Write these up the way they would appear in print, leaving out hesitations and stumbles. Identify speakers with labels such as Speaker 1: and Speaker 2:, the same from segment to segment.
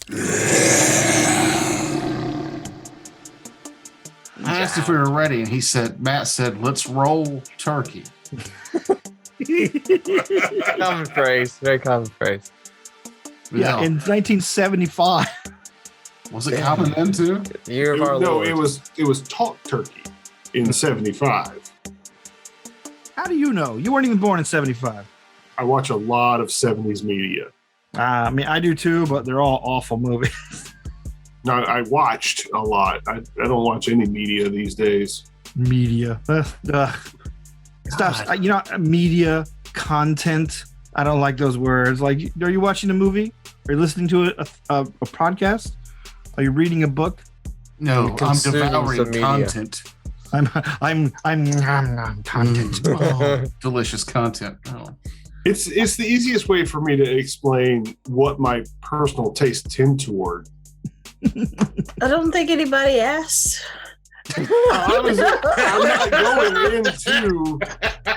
Speaker 1: I asked if we were ready, and Matt said, let's roll turkey.
Speaker 2: Common phrase. Very common phrase.
Speaker 3: Yeah, in 1975.
Speaker 1: Was it common then too?
Speaker 2: Year of our Lord.
Speaker 4: it was talk turkey in 75.
Speaker 3: How do you know? You weren't even born in 75.
Speaker 4: I watch a lot of 70s media.
Speaker 3: I mean, I do too, but they're all awful movies.
Speaker 4: No, I watched a lot. I don't watch any media these days.
Speaker 3: Media. Stuff. Media, content. I don't like those words. Like, are you watching a movie? Are you listening to a podcast? Are you reading a book?
Speaker 1: No, I'm devouring content.
Speaker 3: I'm content.
Speaker 1: Oh, delicious content. Oh.
Speaker 4: It's the easiest way for me to explain what my personal tastes tend toward.
Speaker 5: I don't think anybody asked.
Speaker 4: I'm not going into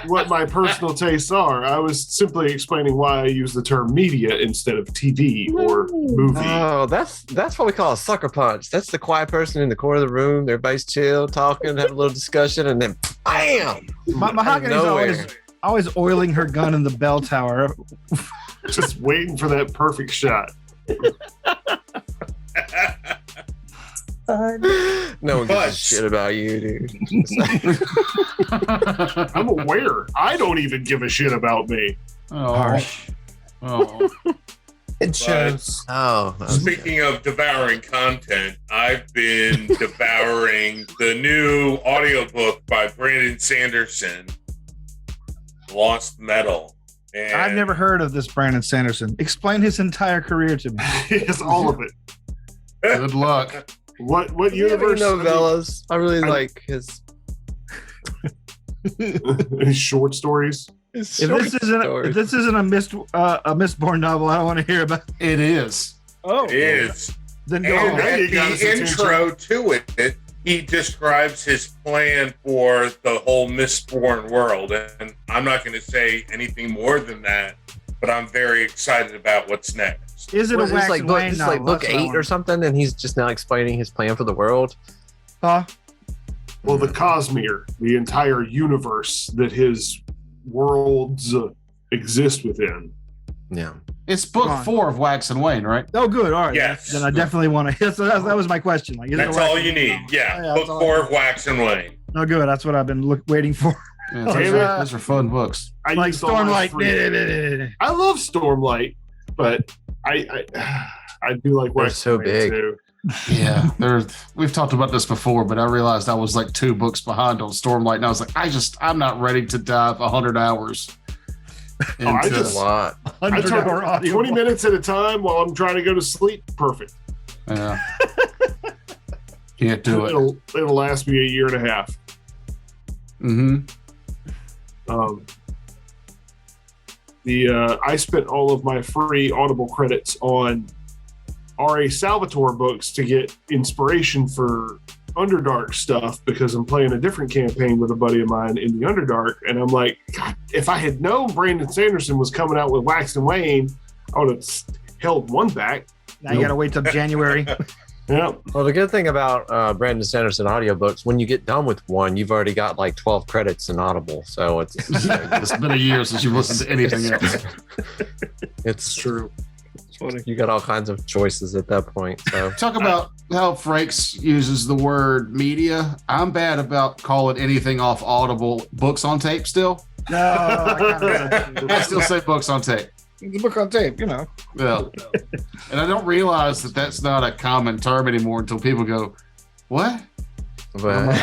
Speaker 4: what my personal tastes are. I was simply explaining why I use the term media instead of TV or movie.
Speaker 2: Oh, that's what we call a sucker punch. That's the quiet person in the corner of the room. Everybody's chill, talking, have a little discussion, and then bam!
Speaker 3: Mahogany's always oiling her gun in the bell tower.
Speaker 4: Just waiting for that perfect shot.
Speaker 2: No one gives a shit about you, dude.
Speaker 4: I'm aware. I don't even give a shit about me.
Speaker 1: Oh, harsh. Oh.
Speaker 6: It shows.
Speaker 2: Oh.
Speaker 7: Speaking of devouring content, I've been devouring the new audiobook by Brandon Sanderson, Lost Metal. And
Speaker 3: I've never heard of this Brandon Sanderson. Explain his entire career to me.
Speaker 4: It's all of it.
Speaker 1: Good luck.
Speaker 4: What universe?
Speaker 2: Novellas. I really like his
Speaker 4: short stories.
Speaker 3: If this isn't a Mistborn novel, I don't want to hear about it.
Speaker 1: It is.
Speaker 3: Oh,
Speaker 7: it is.
Speaker 3: Then
Speaker 7: and at the intro to it, he describes his plan for the whole Mistborn world. And I'm not going to say anything more than that, but I'm very excited about what's next.
Speaker 3: Is it a wax
Speaker 2: like
Speaker 3: and
Speaker 2: book,
Speaker 3: wane
Speaker 2: this is
Speaker 3: novel?
Speaker 2: like book 8 or something, and he's just now explaining his plan for the world?
Speaker 3: Huh?
Speaker 4: Well, the Cosmere, the entire universe that his worlds exist within.
Speaker 2: Yeah.
Speaker 1: It's book 4 of Wax and Wane, right?
Speaker 3: Oh, good. All right.
Speaker 7: Yes.
Speaker 3: Then I definitely want to. So that was my question. Like,
Speaker 7: that's all you need. Yeah. Book 4 of Wax and Wane.
Speaker 3: Oh, good. That's what I've been waiting for.
Speaker 1: Yeah, those are fun books.
Speaker 4: I
Speaker 3: like Stormlight.
Speaker 4: I love Stormlight, but I do like
Speaker 2: They're so big.
Speaker 4: Too.
Speaker 1: Yeah, we've talked about this before, but I realized I was like 2 books behind on Stormlight, and I was like, I'm not ready to dive 100 hours.
Speaker 4: I just
Speaker 2: a lot.
Speaker 4: I turn 20 minutes at a time while I'm trying to go to sleep. Perfect.
Speaker 1: Yeah. Can't do it.
Speaker 4: It'll last me a year and a half.
Speaker 1: Mm-hmm.
Speaker 4: I spent all of my free Audible credits on R.A. Salvatore books to get inspiration for Underdark stuff because I'm playing a different campaign with a buddy of mine in the Underdark, and I'm like, God, if I had known Brandon Sanderson was coming out with Wax and Wane, I would have held one back.
Speaker 3: Now you got to wait till January.
Speaker 4: Yeah.
Speaker 2: Well, the good thing about Brandon Sanderson audiobooks, when you get done with one, you've already got like 12 credits in Audible. So it's
Speaker 1: been a year since you've listened to anything else.
Speaker 2: It's true. You got all kinds of choices at that point. So
Speaker 1: talk about how Frakes uses the word media. I'm bad about calling anything off Audible books on tape still.
Speaker 3: No,
Speaker 1: I still say books on tape.
Speaker 3: The book on tape, Yeah.
Speaker 1: And I don't realize that that's not a common term anymore until people go, what?
Speaker 2: But,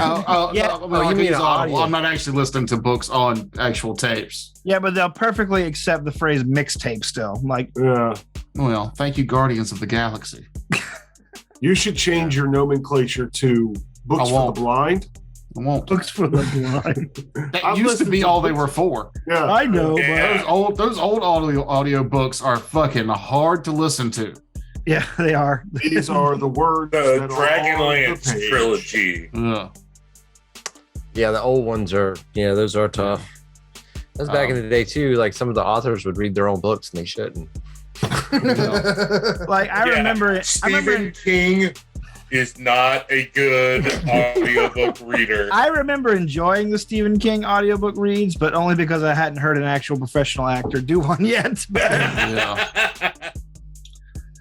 Speaker 1: you mean Audible. I'm not actually listening to books on actual tapes.
Speaker 3: Yeah, but they'll perfectly accept the phrase mixtape still. Like,
Speaker 1: well, thank you, Guardians of the Galaxy.
Speaker 4: You should change your nomenclature to books for the blind.
Speaker 1: I won't.
Speaker 3: Books for the blind.
Speaker 1: That used to be all they were for.
Speaker 4: Yeah,
Speaker 3: I know.
Speaker 7: Yeah.
Speaker 3: But
Speaker 1: Those old audio books are fucking hard to listen to.
Speaker 3: Yeah, they are.
Speaker 4: These are the words.
Speaker 7: The Dragonlance trilogy.
Speaker 2: Yeah, the old ones are. Yeah, those are tough. That's back in the day too. Like some of the authors would read their own books and they shouldn't.
Speaker 3: Like I remember it.
Speaker 7: Stephen King is not a good audiobook reader.
Speaker 3: I remember enjoying the Stephen King audiobook reads, but only because I hadn't heard an actual professional actor do one yet.
Speaker 1: Yeah.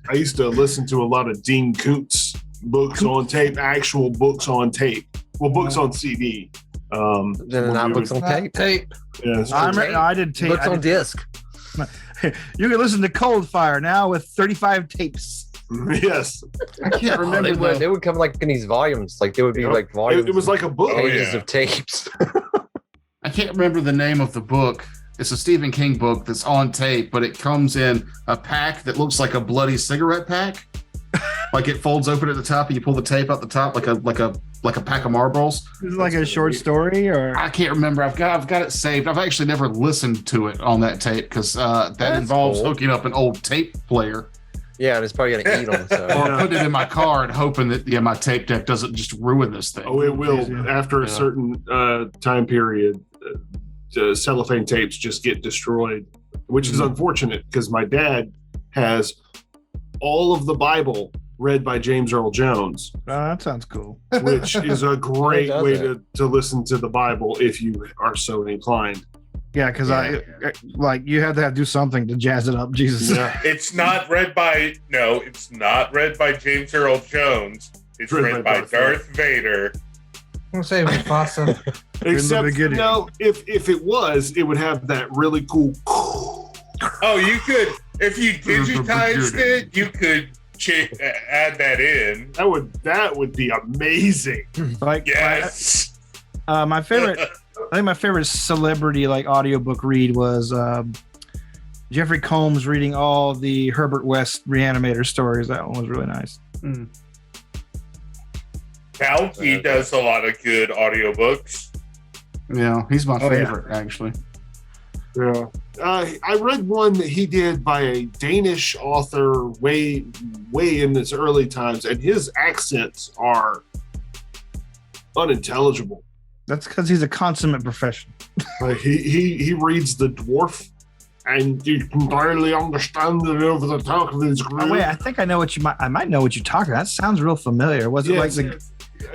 Speaker 4: I used to listen to a lot of Dean Koontz books on tape, actual books on tape. Well, books on CD.
Speaker 2: Then not books on tape.
Speaker 6: Tape.
Speaker 4: Yeah, it's
Speaker 3: I
Speaker 4: true.
Speaker 3: remember I did tape.
Speaker 2: Books on disc.
Speaker 3: You can listen to Cold Fire now with 35 tapes.
Speaker 4: Yes.
Speaker 1: I can't remember.
Speaker 2: They would come like in these volumes. Like they would be
Speaker 4: Yep.
Speaker 2: like volumes.
Speaker 4: It was like a book.
Speaker 7: Oh,
Speaker 2: pages
Speaker 7: yeah.
Speaker 2: of tapes.
Speaker 1: I can't remember the name of the book. It's a Stephen King book that's on tape, but it comes in a pack that looks like a bloody cigarette pack. Like it folds open at the top, and you pull the tape out the top, like a pack of Marlboros.
Speaker 3: Is it like a short story or?
Speaker 1: I can't remember. I've got it saved. I've actually never listened to it on that tape because that
Speaker 2: That's
Speaker 1: involves
Speaker 2: cool.
Speaker 1: hooking up an old tape player
Speaker 2: Yeah, and it's probably gonna eat them. So
Speaker 1: or putting it in my car and hoping that my tape deck doesn't just ruin this thing.
Speaker 4: Oh, it will.
Speaker 3: Crazy.
Speaker 4: After a
Speaker 1: Yeah.
Speaker 4: certain time period, cellophane tapes just get destroyed, which is unfortunate because my dad has all of the Bible read by James Earl Jones,
Speaker 3: Oh, that sounds cool.
Speaker 4: which is a great
Speaker 2: does
Speaker 4: way
Speaker 2: it?
Speaker 4: to listen to the Bible if you are so inclined.
Speaker 3: Yeah, because
Speaker 1: Yeah.
Speaker 3: I like you had to do something to jazz it up. Jesus.
Speaker 4: Yeah.
Speaker 7: It's not read by James Earl Jones. It's read by Darth Vader.
Speaker 6: I'm gonna say Mufasa.
Speaker 4: Except,
Speaker 3: beginning.
Speaker 4: no, if it was, it would have that really cool.
Speaker 7: Oh, you could, if you digitized it, you could add that in.
Speaker 4: That would be amazing.
Speaker 3: Like
Speaker 7: Yes.
Speaker 3: my favorite. I think my favorite celebrity like audiobook read was Jeffrey Combs reading all the Herbert West Reanimator stories. That one was really nice.
Speaker 7: Palky does a lot of good audiobooks.
Speaker 1: Yeah, he's my
Speaker 3: Oh, yeah.
Speaker 1: favorite actually.
Speaker 4: Yeah. I read one that he did by a Danish author way in his early times, and his accents are unintelligible.
Speaker 3: That's because he's a consummate professional.
Speaker 4: He reads the dwarf, and you can barely understand it over the top of his group.
Speaker 3: Oh, wait, I think I know what I might know what you're talking about. That sounds real familiar. Was it like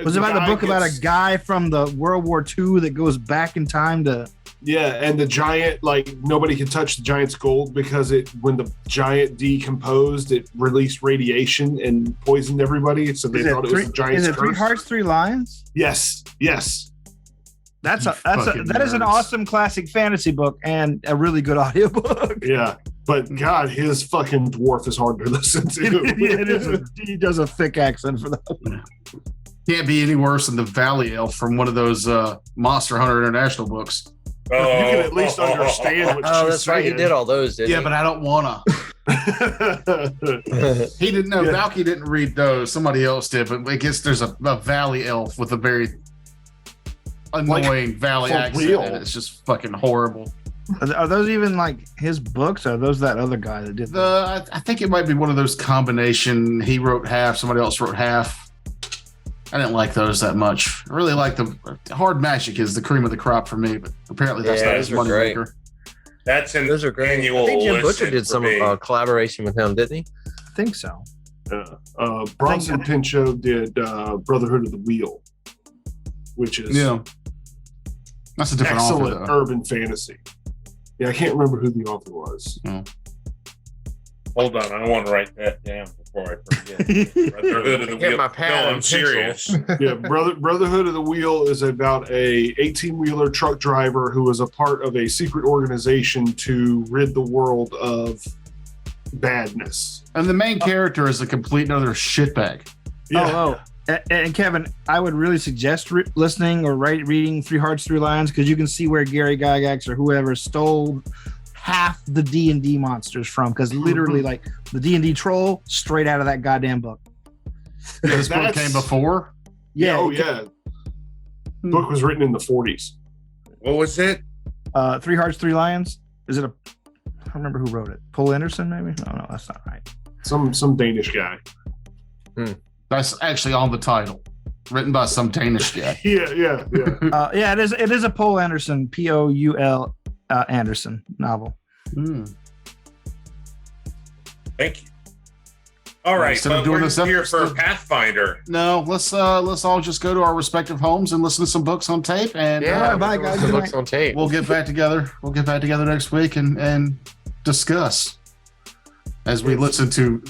Speaker 3: was it about the book about a guy from the World War II that goes back in time to?
Speaker 4: Yeah, and the giant, like nobody could touch the giant's gold because when the giant decomposed, it released radiation and poisoned everybody. So they thought it was the giant's
Speaker 3: Is it Three
Speaker 4: curse.
Speaker 3: Hearts, Three Lions?
Speaker 4: Yes.
Speaker 3: That
Speaker 1: fucking
Speaker 3: is an
Speaker 1: nerds.
Speaker 3: awesome classic fantasy book and a really good audiobook.
Speaker 4: Yeah, but God, his fucking dwarf is hard to listen to.
Speaker 3: He does a thick accent for that.
Speaker 1: Can't be any worse than the Valley Elf from one of those Monster Hunter International books.
Speaker 4: You can at least understand what
Speaker 2: Oh,
Speaker 4: she's
Speaker 2: that's right. He
Speaker 4: saying.
Speaker 2: did all those, didn't
Speaker 1: Yeah,
Speaker 2: he?
Speaker 1: but I don't wanna. He didn't know.
Speaker 4: Yeah.
Speaker 1: Valky didn't read those. Somebody else did, but I guess there's a Valley Elf with a very annoying Valley
Speaker 4: for
Speaker 1: accent.
Speaker 4: real?
Speaker 1: And it's just fucking horrible.
Speaker 3: Are those even like his books? Or are those that other guy that did them?
Speaker 1: I think it might be one of those combination. He wrote half, somebody else wrote half. I didn't like those that much. I really like the Hard Magic is the cream of the crop for me, but apparently that's
Speaker 2: Yeah,
Speaker 1: not his
Speaker 2: those are great.
Speaker 1: moneymaker.
Speaker 7: That's an
Speaker 2: Those are great.
Speaker 7: annual
Speaker 2: I think Jim
Speaker 7: listen
Speaker 2: Butcher did
Speaker 7: for
Speaker 2: some
Speaker 7: me.
Speaker 2: collaboration with him, didn't he?
Speaker 3: I think so.
Speaker 4: Bronson Pinchot did Brotherhood of the Wheel, which is
Speaker 1: Yeah, that's a different
Speaker 4: excellent
Speaker 1: author, though.
Speaker 4: urban fantasy. Yeah, I can't remember who the author was.
Speaker 7: Hold on, I want to write that down before I forget. Brotherhood of the
Speaker 2: Get
Speaker 7: Wheel.
Speaker 2: my pad
Speaker 7: No,
Speaker 2: and
Speaker 7: I'm
Speaker 2: pencil.
Speaker 7: serious.
Speaker 4: Yeah, Brotherhood of the Wheel is about a 18-wheeler truck driver who is a part of a secret organization to rid the world of badness.
Speaker 1: And the main character is a complete other shitbag.
Speaker 3: Oh. And Kevin, I would really suggest listening or reading Three Hearts, Three Lions because you can see where Gary Gygax or whoever stole half the D&D monsters from, because literally like the D&D troll straight out of that goddamn book.
Speaker 1: This book
Speaker 4: That's-
Speaker 1: came before.
Speaker 3: Yeah.
Speaker 4: Oh yeah. Book was written in the 40s.
Speaker 7: What was it?
Speaker 3: Three Hearts, Three Lions. Is it I don't remember who wrote it. Paul Anderson, maybe? No, that's not right.
Speaker 4: Some Danish guy.
Speaker 1: That's actually on the title, written by some Danish guy.
Speaker 4: Yeah.
Speaker 3: Yeah, it is a Paul Anderson, Poul Anderson novel.
Speaker 1: Hmm.
Speaker 7: Thank you. All right,
Speaker 1: Instead of
Speaker 7: but
Speaker 1: doing
Speaker 7: we're
Speaker 1: this
Speaker 7: here for
Speaker 1: episode-
Speaker 7: Pathfinder.
Speaker 1: No, let's all just go to our respective homes and listen to some books on tape, and
Speaker 2: Yeah,
Speaker 3: bye,
Speaker 2: we'll
Speaker 3: guys.
Speaker 2: do some
Speaker 3: Good
Speaker 2: books
Speaker 3: night.
Speaker 2: on tape.
Speaker 1: we'll get back together. We'll get back together next week and discuss as we listen to.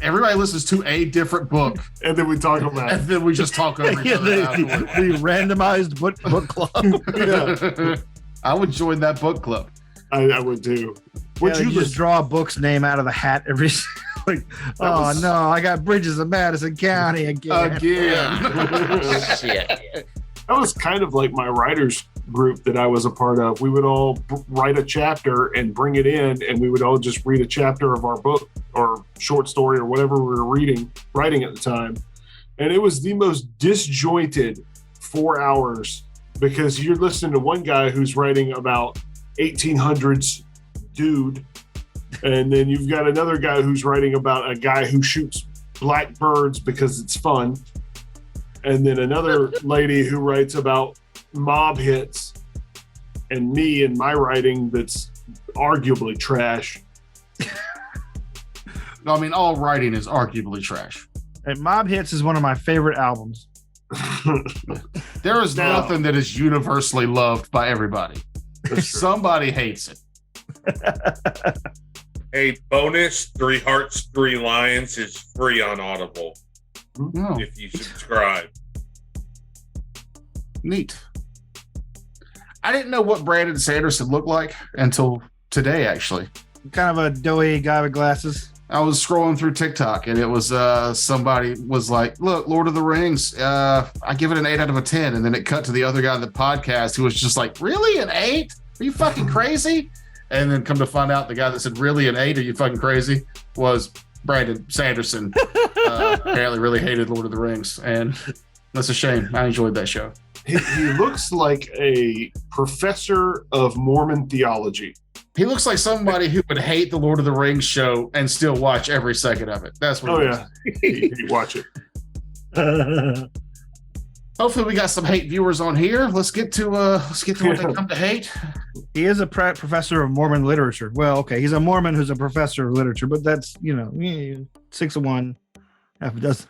Speaker 1: Everybody listens to a different book,
Speaker 4: And then we talk about
Speaker 1: and
Speaker 4: it.
Speaker 1: then we just talk over each
Speaker 3: Yeah,
Speaker 1: other.
Speaker 3: the
Speaker 1: afterwards.
Speaker 3: randomized book club.
Speaker 1: I would join that book club.
Speaker 4: I would too. Would
Speaker 3: Yeah,
Speaker 4: you
Speaker 3: you just
Speaker 4: listen?
Speaker 3: draw a book's name out of the hat every like, oh
Speaker 4: was-
Speaker 3: no, I got Bridges of Madison County again.
Speaker 2: Shit.
Speaker 4: That was kind of like my writers group that I was a part of. We would all write a chapter and bring it in, and we would all just read a chapter of our book or short story or whatever we were writing at the time. And it was the most disjointed 4 hours because you're listening to one guy who's writing about 1800s dude, and then you've got another guy who's writing about a guy who shoots black birds because it's fun, and then another lady who writes about mob hits, and me and my writing that's arguably trash.
Speaker 1: No, I mean, all writing is arguably trash.
Speaker 3: And Mob Hits is one of my favorite albums.
Speaker 1: There is
Speaker 4: No.
Speaker 1: nothing that is universally loved by everybody.
Speaker 4: That's true.
Speaker 1: Somebody hates it.
Speaker 7: A bonus 3 Hearts, 3 Lions is free on Audible
Speaker 1: Oh,
Speaker 7: if you subscribe.
Speaker 1: neat. I didn't know what Brandon Sanderson looked like until today, actually.
Speaker 3: Kind of a doughy guy with glasses.
Speaker 1: I was scrolling through TikTok and it was somebody was like, look, Lord of the Rings, I give it an 8 out of 10. And then it cut to the other guy on the podcast who was just like, really, an 8? Are you fucking crazy? And then come to find out the guy that said, really, an 8? Are you fucking crazy? Was Brandon Sanderson. Apparently really hated Lord of the Rings. And that's a shame. I enjoyed that show.
Speaker 4: He looks like a professor of Mormon theology.
Speaker 1: He looks like somebody who would hate the Lord of the Rings show and still watch every second of it. That's what
Speaker 4: Oh
Speaker 1: he looks
Speaker 4: yeah, you watch it.
Speaker 1: Hopefully we got some hate viewers on here. Let's get to what they come to hate.
Speaker 3: He is a professor of Mormon literature. Well, okay, he's a Mormon who's a professor of literature, but that's, 6 of one, half a dozen.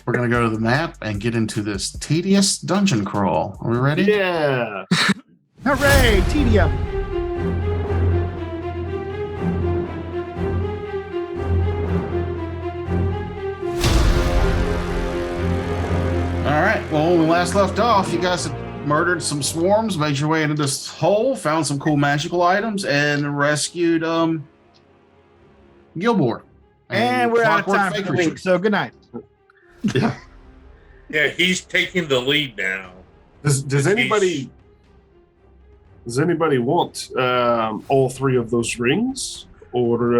Speaker 1: We're gonna go to the map and get into this tedious dungeon crawl. Are we ready?
Speaker 4: Yeah.
Speaker 3: Hooray, tedium.
Speaker 1: All right. Well, when we last left off, you guys had murdered some swarms, made your way into this hole, found some cool magical items, and rescued Gilmore.
Speaker 3: And we're out of
Speaker 1: Clockwork
Speaker 3: time
Speaker 1: Fake
Speaker 3: for the week,
Speaker 1: Creature.
Speaker 3: so good night.
Speaker 7: Yeah, he's taking the lead now.
Speaker 4: Does anybody want all 3 of those rings, or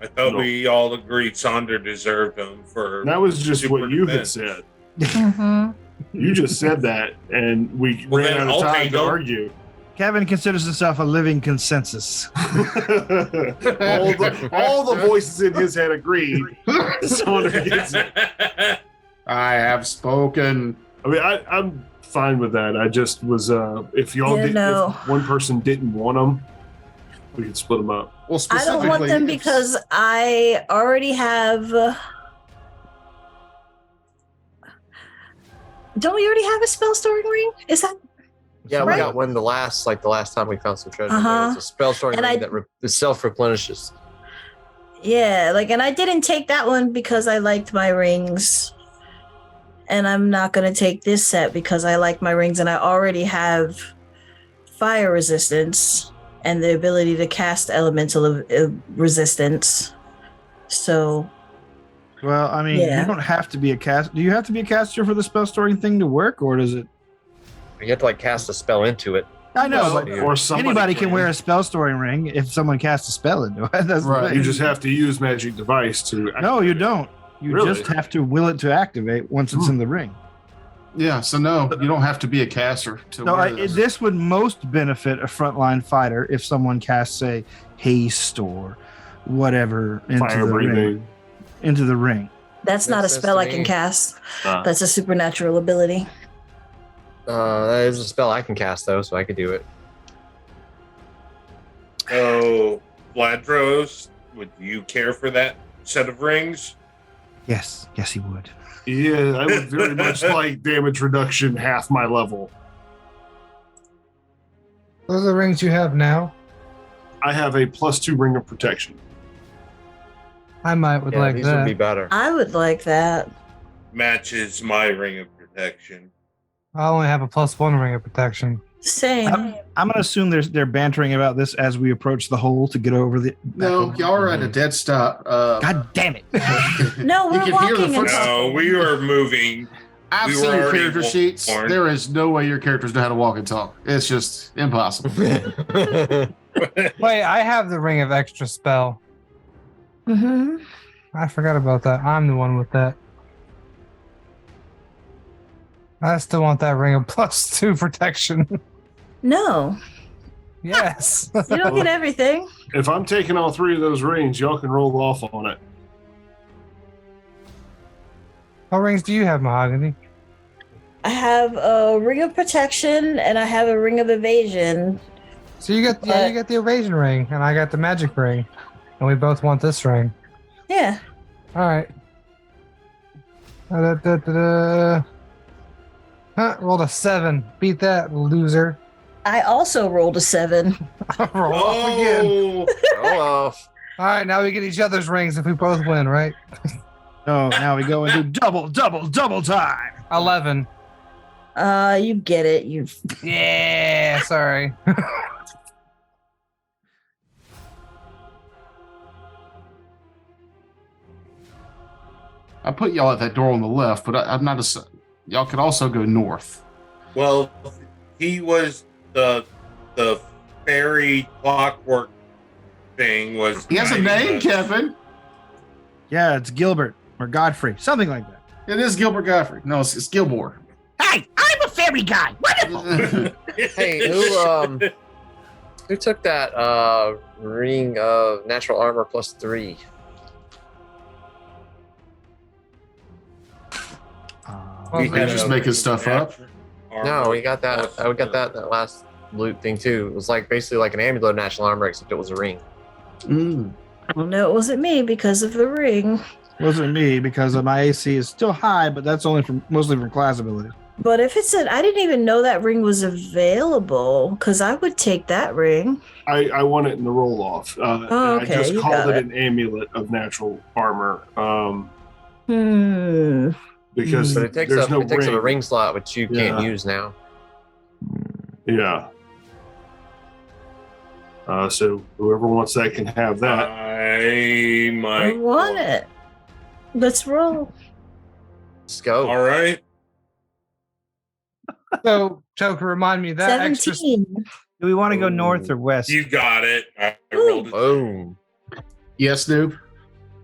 Speaker 7: I thought
Speaker 4: No.
Speaker 7: we all agreed Sonder deserved them for.
Speaker 4: that was just
Speaker 7: super
Speaker 4: what you had
Speaker 7: defense.
Speaker 4: said?
Speaker 5: Mm-hmm.
Speaker 4: You just said that, and we
Speaker 7: Well,
Speaker 4: ran
Speaker 7: then
Speaker 4: out
Speaker 7: I'll
Speaker 4: of time
Speaker 7: take
Speaker 4: to
Speaker 7: them.
Speaker 4: argue.
Speaker 3: Kevin considers himself a living consensus.
Speaker 4: all the voices in his head agreed. Someone gets it.
Speaker 1: I have spoken.
Speaker 4: I mean, I'm fine with that. I just was, if y'all
Speaker 5: Yeah,
Speaker 4: did,
Speaker 5: no.
Speaker 4: if one person didn't want them, we could split them up.
Speaker 1: Well,
Speaker 5: I don't want them
Speaker 1: specifically,
Speaker 5: because I already have. Don't we already have a spell storing ring? Is that
Speaker 2: Yeah, we
Speaker 5: Right.
Speaker 2: got one the last time we found some treasure.
Speaker 5: Uh-huh.
Speaker 2: It's a spell storing
Speaker 5: And
Speaker 2: ring
Speaker 5: I-
Speaker 2: that self-replenishes.
Speaker 5: Yeah, and I didn't take that one because I liked my rings. And I'm not going to take this set because I like my rings and I already have fire resistance and the ability to cast elemental resistance. So,
Speaker 3: Well, I mean,
Speaker 5: Yeah.
Speaker 3: you don't have to be a cast. Do you have to be a caster for the spell storing thing to work, or does it?
Speaker 2: You have to cast a spell into it.
Speaker 3: I know,
Speaker 4: Well,
Speaker 3: but
Speaker 4: or somebody
Speaker 3: anybody can wear a spell storing ring if someone casts a spell into it. That's the
Speaker 1: Right,
Speaker 3: thing.
Speaker 4: You just have to use magic device to.
Speaker 3: No, you don't. You
Speaker 4: Really?
Speaker 3: just have to will it to activate once it's in the ring.
Speaker 1: Yeah, so no, you don't have to be a caster to
Speaker 3: So
Speaker 1: wear this.
Speaker 3: this would most benefit a frontline fighter if someone casts, say, haste or whatever
Speaker 4: Fire breathing.
Speaker 3: into the ring.
Speaker 5: that's not a
Speaker 2: Makes sense
Speaker 5: spell
Speaker 2: to
Speaker 5: I can
Speaker 2: me.
Speaker 5: cast.
Speaker 4: Ah.
Speaker 5: That's a supernatural ability.
Speaker 2: That is a spell I can cast though, so I could do it.
Speaker 7: So Vladros, would you care for that set of rings?
Speaker 3: Yes, he would.
Speaker 4: Yeah, I would very much like damage reduction half my level.
Speaker 6: Those are the rings you have now.
Speaker 4: I have a +2 ring of protection.
Speaker 6: I might would like
Speaker 2: these would be
Speaker 6: that.
Speaker 2: better.
Speaker 5: I would like that.
Speaker 7: Matches my ring of protection.
Speaker 6: I only have a +1 ring of protection.
Speaker 5: Same.
Speaker 3: I'm gonna assume they're bantering about this as we approach the hole to get over the.
Speaker 1: No, y'all are at a dead stop.
Speaker 3: God damn it!
Speaker 5: No,
Speaker 1: You
Speaker 5: we're
Speaker 1: can hear the
Speaker 5: walking. and
Speaker 1: footsteps.
Speaker 7: No, we were moving.
Speaker 1: I've
Speaker 7: We
Speaker 1: seen
Speaker 7: were
Speaker 1: your
Speaker 7: already
Speaker 1: character sheets.
Speaker 7: warned.
Speaker 1: There is no way your characters know how to walk and talk. It's just impossible.
Speaker 6: Wait, I have the ring of extra spell.
Speaker 5: Mhm.
Speaker 6: I forgot about that. I'm the one with that. I still want that ring of +2 protection.
Speaker 5: No,
Speaker 6: Yes.
Speaker 5: you don't get everything.
Speaker 4: If I'm taking all 3 of those rings, y'all can roll off on it.
Speaker 6: What rings do you have, Mahogany?
Speaker 5: I have a ring of protection and I have a ring of evasion.
Speaker 6: So you got you got the evasion ring, and I got the magic ring, and we both want this ring.
Speaker 5: Yeah.
Speaker 6: All right. Da-da-da-da-da. Huh, rolled a 7. Beat that, loser.
Speaker 5: I also rolled a 7.
Speaker 6: Roll off again.
Speaker 7: Oh,
Speaker 2: Roll off.
Speaker 6: All right, now we get each other's rings if we both win, right?
Speaker 3: Oh, now we go and do double time.
Speaker 6: 11.
Speaker 5: You get it. You.
Speaker 6: Yeah, sorry.
Speaker 1: I put y'all at that door on the left, but I'm not a. Y'all could also go north.
Speaker 7: well, he was the fairy clockwork thing was.
Speaker 1: He has a
Speaker 7: guiding
Speaker 1: name,
Speaker 7: us.
Speaker 1: Kevin.
Speaker 3: Yeah, it's Gilbert or Godfrey, something like that.
Speaker 1: It is Gilbert Godfrey. No, it's Gilmore.
Speaker 3: Hey, I'm a fairy guy. Wonderful.
Speaker 2: Hey, who took that ring of natural armor +3?
Speaker 7: We
Speaker 6: Okay.
Speaker 7: had
Speaker 1: just
Speaker 7: a
Speaker 1: making stuff up.
Speaker 2: No, we got that. We got that last loot thing too. It was like basically like an amulet of natural armor, except it was a ring.
Speaker 5: Well, no, it wasn't me because of the ring.
Speaker 3: Wasn't me because my AC is still high, but that's only mostly from class ability.
Speaker 5: But if it said, I didn't even know that ring was available because I would take that ring.
Speaker 4: I want it in the roll off.
Speaker 5: Oh,
Speaker 4: I
Speaker 5: okay,
Speaker 4: just
Speaker 5: you
Speaker 4: called
Speaker 5: got
Speaker 4: it
Speaker 5: it.
Speaker 4: an amulet of natural armor
Speaker 5: Hmm.
Speaker 4: because
Speaker 2: But it takes
Speaker 4: there's
Speaker 2: up
Speaker 4: no
Speaker 2: it takes up a
Speaker 4: ring.
Speaker 2: ring slot, which you can't
Speaker 4: Yeah.
Speaker 2: use now.
Speaker 4: Yeah. So whoever wants that can have that.
Speaker 7: I
Speaker 5: I
Speaker 7: might
Speaker 5: want it. Let's roll.
Speaker 2: Let's go.
Speaker 7: All right.
Speaker 6: So, Joker, remind me that extra.
Speaker 5: 17.
Speaker 3: Do we want to go north or west?
Speaker 7: You got it. I rolled it.
Speaker 2: Boom.
Speaker 1: Yes, noob.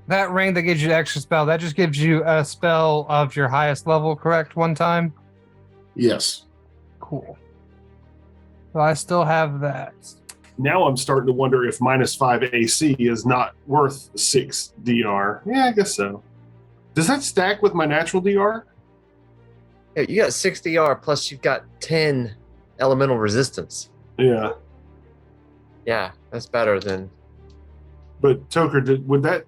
Speaker 6: That ring that gives you the extra spell, that just gives you a spell of your highest level, correct? One time?
Speaker 1: Yes.
Speaker 6: Cool. So I still have that.
Speaker 4: Now I'm starting to wonder if -5 AC is not worth 6 DR. Yeah, I guess so. Does that stack with my natural DR?
Speaker 2: Yeah, you got 6 DR plus you've got 10 elemental resistance.
Speaker 4: Yeah.
Speaker 2: Yeah, that's better than.
Speaker 4: But Toker, would that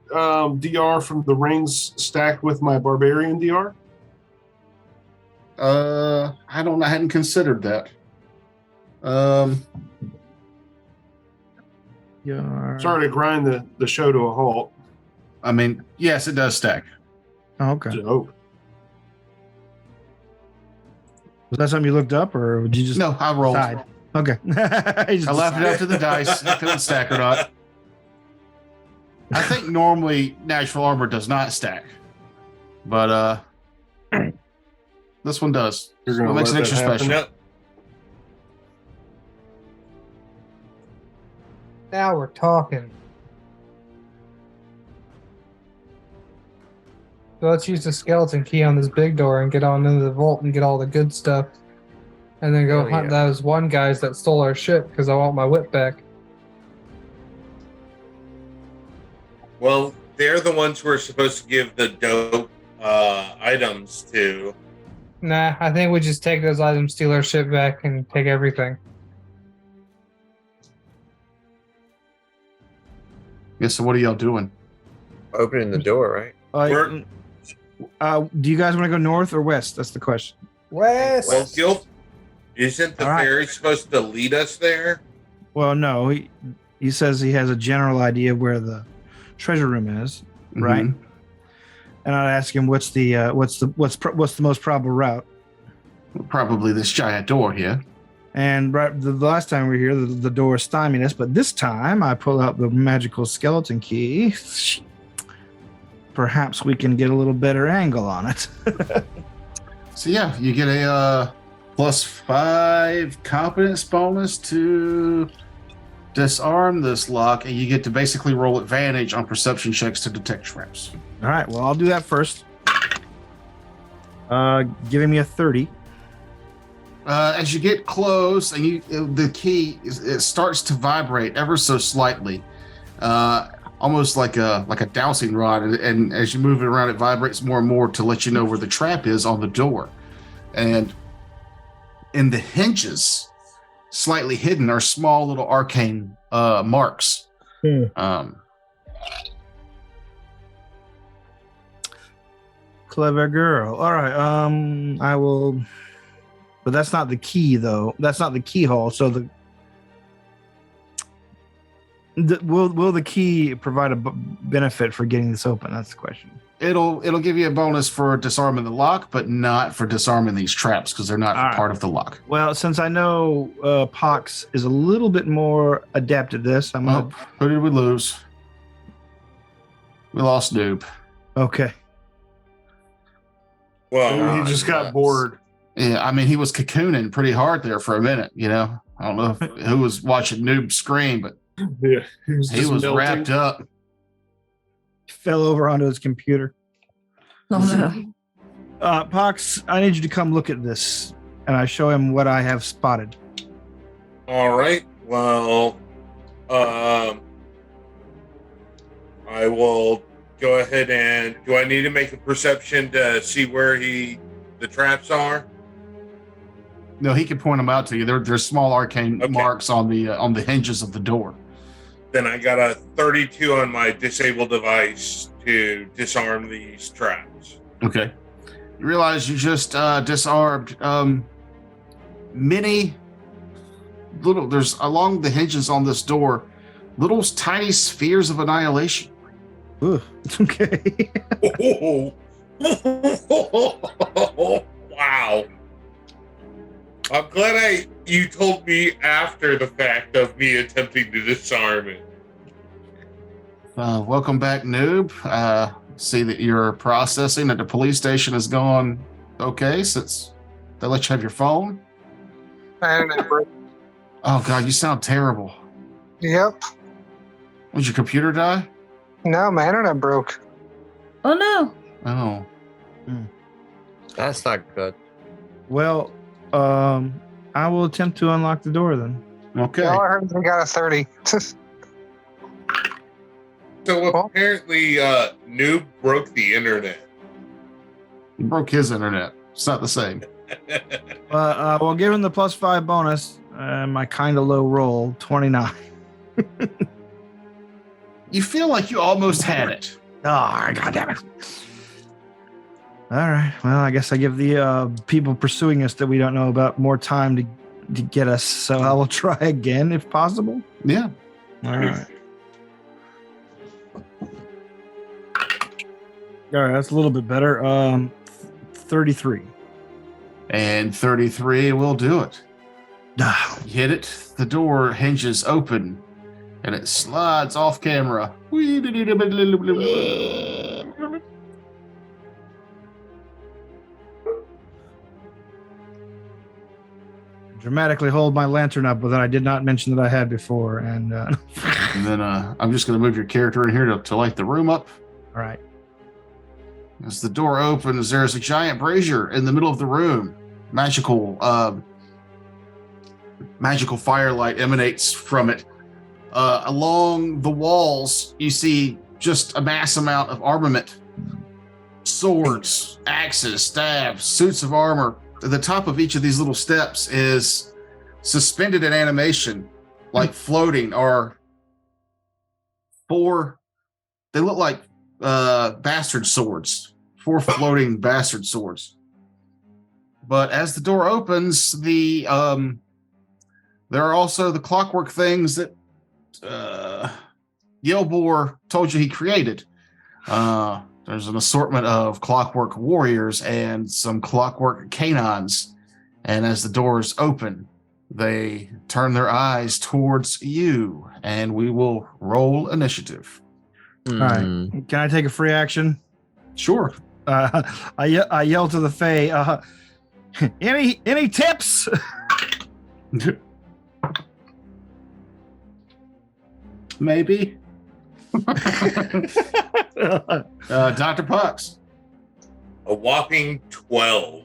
Speaker 4: DR from the rings stack with my barbarian DR?
Speaker 1: I don't know. I hadn't considered that.
Speaker 4: Sorry to grind the show to a halt.
Speaker 1: I mean, yes, it does stack.
Speaker 3: Oh, okay.
Speaker 4: Dope.
Speaker 3: Was that something you looked up, or would you just
Speaker 1: No, I rolled.
Speaker 3: decide? Okay.
Speaker 1: I left it up to the dice if it would stack or not. I think normally natural armor does not stack, but this one does.
Speaker 4: You're gonna
Speaker 1: What makes it
Speaker 4: let
Speaker 1: extra
Speaker 4: that happen?
Speaker 1: special?
Speaker 7: Yep.
Speaker 6: Now we're talking. So let's use the skeleton key on this big door and get on into the vault and get all the good stuff. And then go
Speaker 2: Oh,
Speaker 6: hunt
Speaker 2: yeah.
Speaker 6: those one guys that stole our ship because I want my whip back.
Speaker 7: Well, they're the ones we're supposed to give the dope items to.
Speaker 6: Nah, I think we just take those items, steal our ship back, and take everything.
Speaker 1: Yeah. So what are y'all doing?
Speaker 2: Opening the door, right?
Speaker 7: We're-
Speaker 3: Do you guys want to go north or west? That's the question.
Speaker 6: West.
Speaker 7: Well, Gil, isn't the
Speaker 3: All right.
Speaker 7: fairy supposed to lead us there?
Speaker 3: Well, no. He says he has a general idea of where the treasure room is, right?
Speaker 1: Mhm.
Speaker 3: And I'd ask him what's the most probable route.
Speaker 1: Probably this giant door here.
Speaker 3: And right, the last time we were here, the door stymied us, but this time I pull out the magical skeleton key. Perhaps we can get a little better angle on it.
Speaker 1: So yeah, you get a +5 competence bonus to disarm this lock, and you get to basically roll advantage on perception checks to detect traps.
Speaker 3: All right, well, I'll do that first. Giving me a 30.
Speaker 1: As you get close, and the key it starts to vibrate ever so slightly, almost like a dowsing rod. And as you move it around, it vibrates more and more to let you know where the trap is on the door. And in the hinges, slightly hidden, are small little arcane marks.
Speaker 3: Clever girl. All right, I will. But that's not the key, though. That's not the keyhole. So will the key provide a benefit for getting this open? That's the question.
Speaker 1: It'll give you a bonus for disarming the lock, but not for disarming these traps because they're not
Speaker 3: All right.
Speaker 1: part of the lock.
Speaker 3: Well, since I know Pox is a little bit more adept at this, I'm gonna.
Speaker 1: Oh, who did we lose? We lost Noob.
Speaker 3: Okay.
Speaker 7: Well,
Speaker 4: He just got bored.
Speaker 1: Yeah, I mean, he was cocooning pretty hard there for a minute, you know. I don't know who was watching Noob scream, but
Speaker 4: Yeah, he
Speaker 1: he
Speaker 4: just
Speaker 1: was
Speaker 4: melting.
Speaker 1: wrapped up.
Speaker 3: Fell over onto his computer.
Speaker 5: Oh no.
Speaker 3: Pox, I need you to come look at this. And I show him what I have spotted.
Speaker 7: all right. Well, I will go ahead and. Do I need to make a perception to see where the traps are?
Speaker 1: No, he can point them out to you. There's small arcane
Speaker 7: Okay.
Speaker 1: marks on the hinges of the door.
Speaker 7: Then I got a 32 on my disable device to disarm these traps.
Speaker 1: Okay. You realize you just disarmed many little. There's along the hinges on this door, little tiny spheres of annihilation.
Speaker 3: Ooh, okay.
Speaker 7: Wow. I'm glad you told me after the fact of me attempting to disarm it.
Speaker 1: Welcome back, Noob. See that your processing at the police station has gone okay since they let you have your phone.
Speaker 6: Internet broke.
Speaker 1: Oh God, you sound terrible.
Speaker 6: Yep.
Speaker 1: Did your computer die?
Speaker 6: No, my internet broke.
Speaker 5: Oh no.
Speaker 1: Oh,
Speaker 2: That's not good.
Speaker 3: Well, I will attempt to unlock the door then.
Speaker 1: okay.
Speaker 6: All I heard is we got a 30.
Speaker 7: So apparently, Noob broke the internet.
Speaker 1: He broke his internet. It's not the same.
Speaker 3: Well, given the +5 bonus, my kind of low roll, 29.
Speaker 1: You feel like you almost had it.
Speaker 3: Oh, God damn it. All right. Well, I guess I give the people pursuing us that we don't know about more time to get us. So I will try again if possible.
Speaker 1: Yeah.
Speaker 3: All right. All right. That's a little bit better. 33.
Speaker 1: And 33 will do it.
Speaker 3: Ah,
Speaker 1: You hit it. The door hinges open, and it slides off camera.
Speaker 3: dramatically hold my lantern up with it. I did not mention that I had before. And
Speaker 1: And then I'm just going to move your character in here to light the room up.
Speaker 3: all right.
Speaker 1: As the door opens, there's a giant brazier in the middle of the room. Magical firelight emanates from it. Along the walls, you see just a mass amount of armament. Swords, axes, staves, suits of armor. At the top of each of these little steps is suspended in animation, like floating, are 4. They look like bastard swords. 4 floating bastard swords. But as the door opens, there are also the clockwork things that Yelbor told you he created. There's an assortment of clockwork warriors and some clockwork canines. And as the doors open, they turn their eyes towards you, and we will roll initiative.
Speaker 3: All right. Can I take a free action?
Speaker 1: Sure.
Speaker 3: I yell to the Fae, any tips?
Speaker 1: Maybe. Dr. Pucks.
Speaker 7: A whopping 12.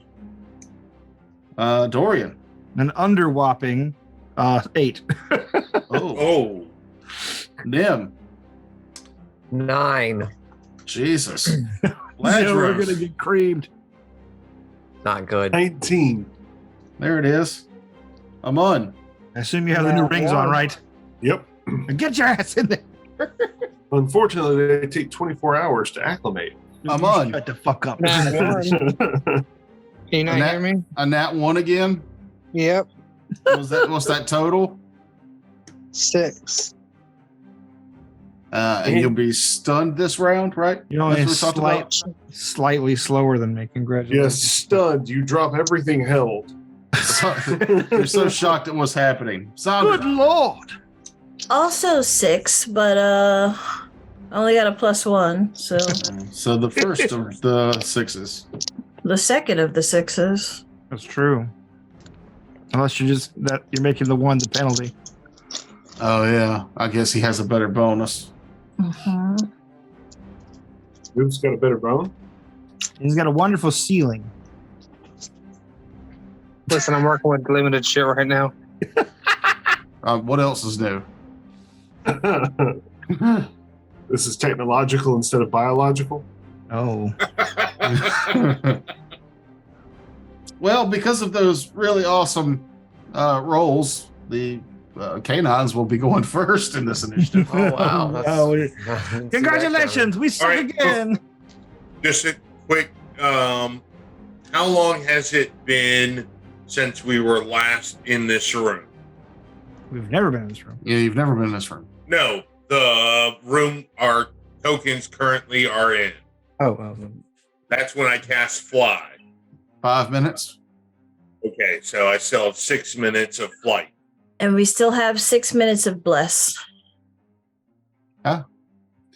Speaker 1: Dorian.
Speaker 3: An underwhopping 8.
Speaker 7: Oh.
Speaker 1: Nim.
Speaker 2: 9.
Speaker 1: Jesus.
Speaker 3: We're going to get creamed.
Speaker 2: Not good.
Speaker 4: 19.
Speaker 1: There it is. Amun.
Speaker 3: I assume you have the new rings on, right?
Speaker 4: Yep.
Speaker 3: Get your ass in there.
Speaker 4: Unfortunately, they take 24 hours to acclimate.
Speaker 1: Amun.
Speaker 3: Shut the fuck up.
Speaker 6: Can you not hear me?
Speaker 1: A nat 1 again?
Speaker 6: Yep.
Speaker 1: What's that total?
Speaker 6: 6.
Speaker 1: And you'll be stunned this round, right?
Speaker 3: You know,
Speaker 1: That's
Speaker 3: it's
Speaker 1: what we talked about?
Speaker 3: slightly slower than me. Congratulations.
Speaker 4: Yes, stunned. You drop everything held.
Speaker 1: You're so shocked at what's happening. Sandra.
Speaker 3: Good Lord.
Speaker 5: Also 6, but I only got a +1, so
Speaker 1: So the first of the 6s.
Speaker 5: the second of the 6s.
Speaker 3: That's true. Unless you're making the 1 the penalty.
Speaker 1: Oh, yeah. I guess he has a better bonus.
Speaker 5: Mhm.
Speaker 4: Who's got a better bone?
Speaker 3: He's got a wonderful ceiling.
Speaker 6: Listen, I'm working with limited shit right now.
Speaker 1: What else is new?
Speaker 4: This is technological instead of biological.
Speaker 3: Oh.
Speaker 1: Well, because of those really awesome rolls, the canines will be going first in this initiative.
Speaker 2: Oh, wow.
Speaker 3: Oh, congratulations. We suck
Speaker 7: All right,
Speaker 3: again.
Speaker 7: Just a quick, how long has it been since we were last in this room?
Speaker 3: We've never been in this room.
Speaker 1: Yeah, you've never been in this room.
Speaker 7: No, the room our tokens currently are in.
Speaker 3: Oh.
Speaker 7: That's when I cast fly.
Speaker 1: 5 minutes.
Speaker 7: Okay, so I still have 6 minutes of flight.
Speaker 5: And we still have 6 minutes of bless.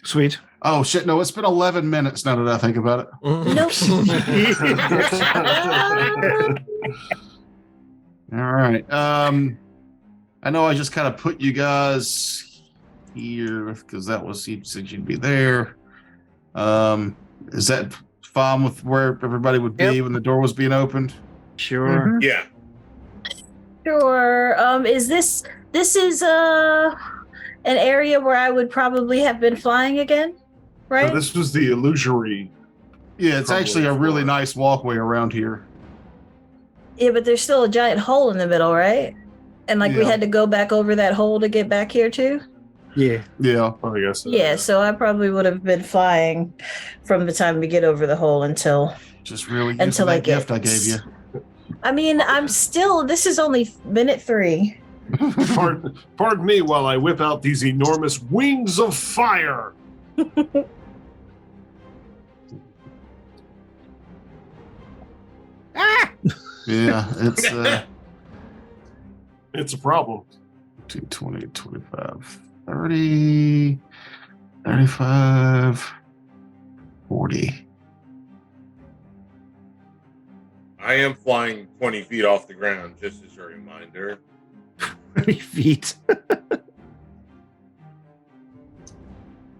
Speaker 3: Sweet.
Speaker 1: Oh, shit. No, it's been 11 minutes now that I think about it.
Speaker 5: Nope.
Speaker 1: All right. I know I just kind of put you guys here because that was, you said you'd be there. Is that fine with where everybody would be when the door was being opened?
Speaker 3: Sure.
Speaker 7: Yeah.
Speaker 5: Sure. Is this is an area where I would probably have been flying again, right?
Speaker 4: No, this was the illusory.
Speaker 1: Yeah, it's
Speaker 4: Probably
Speaker 1: actually a really
Speaker 4: floor.
Speaker 1: nice walkway around here.
Speaker 5: Yeah, but there's still a giant hole in the middle, right? And like we
Speaker 1: Yeah.
Speaker 5: had to go back over that hole to get back here too.
Speaker 3: Yeah.
Speaker 1: Yeah.
Speaker 4: Oh, I guess.
Speaker 5: Yeah, so I probably would have been flying from the time we get over the hole until.
Speaker 1: Just really using
Speaker 5: Until I
Speaker 1: that gift
Speaker 5: get-
Speaker 1: I gave you.
Speaker 5: I mean, I'm still. This is only minute 3.
Speaker 4: Pardon me while I whip out these enormous wings of fire.
Speaker 1: Yeah, it's
Speaker 4: It's a problem.
Speaker 1: 20, 25, 30, 35, 40.
Speaker 7: I am flying 20 feet off the ground, just as a reminder.
Speaker 3: 30 feet.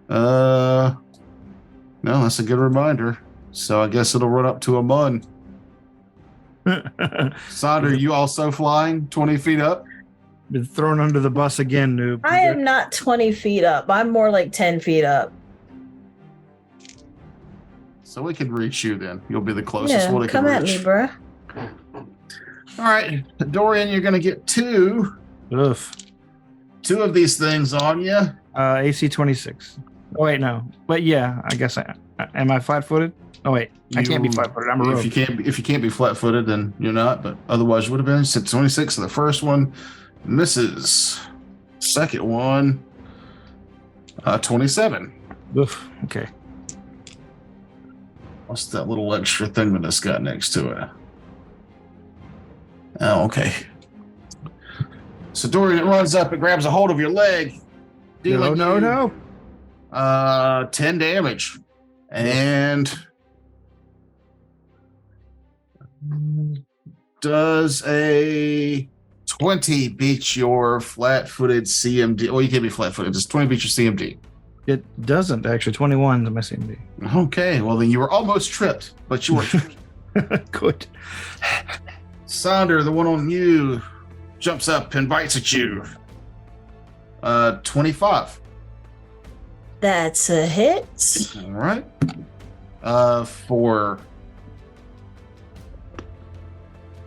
Speaker 1: No, that's a good reminder. So I guess it'll run up to a mun. Sandra, you also flying 20 feet up?
Speaker 3: Been thrown under the bus again, noob.
Speaker 5: I am not 20 feet up. I'm more like 10 feet up.
Speaker 1: So we can reach you then. You'll be the closest
Speaker 5: Yeah,
Speaker 1: one it can
Speaker 5: come at me,
Speaker 1: reach.
Speaker 5: bruh.
Speaker 1: All right, Dorian, you're going to get two
Speaker 3: Ugh.
Speaker 1: of these things on you.
Speaker 3: AC 26. Oh wait, no. But yeah, I guess am I flat-footed? Oh wait, I can't be flat-footed. I'm a rogue.
Speaker 1: If you can't be flat-footed, then you're not. But otherwise, you would have been. So 26 of the first one misses. Second one, 27.
Speaker 3: Oof, okay.
Speaker 1: What's that little extra thing that it's got next to it? Oh, okay. So Dorian, it runs up and grabs a hold of your leg.
Speaker 3: No.
Speaker 1: 10 damage. And does a 20 beat your flat-footed CMD? Well, you can't be flat-footed. Does 20 beat your CMD?
Speaker 3: It doesn't actually. 21 is my CMD.
Speaker 1: Okay, well then you were almost tripped, but you were tripped.
Speaker 3: Good.
Speaker 1: Sonder, the one on you, jumps up and bites at you. 25.
Speaker 5: That's a hit.
Speaker 1: All right. For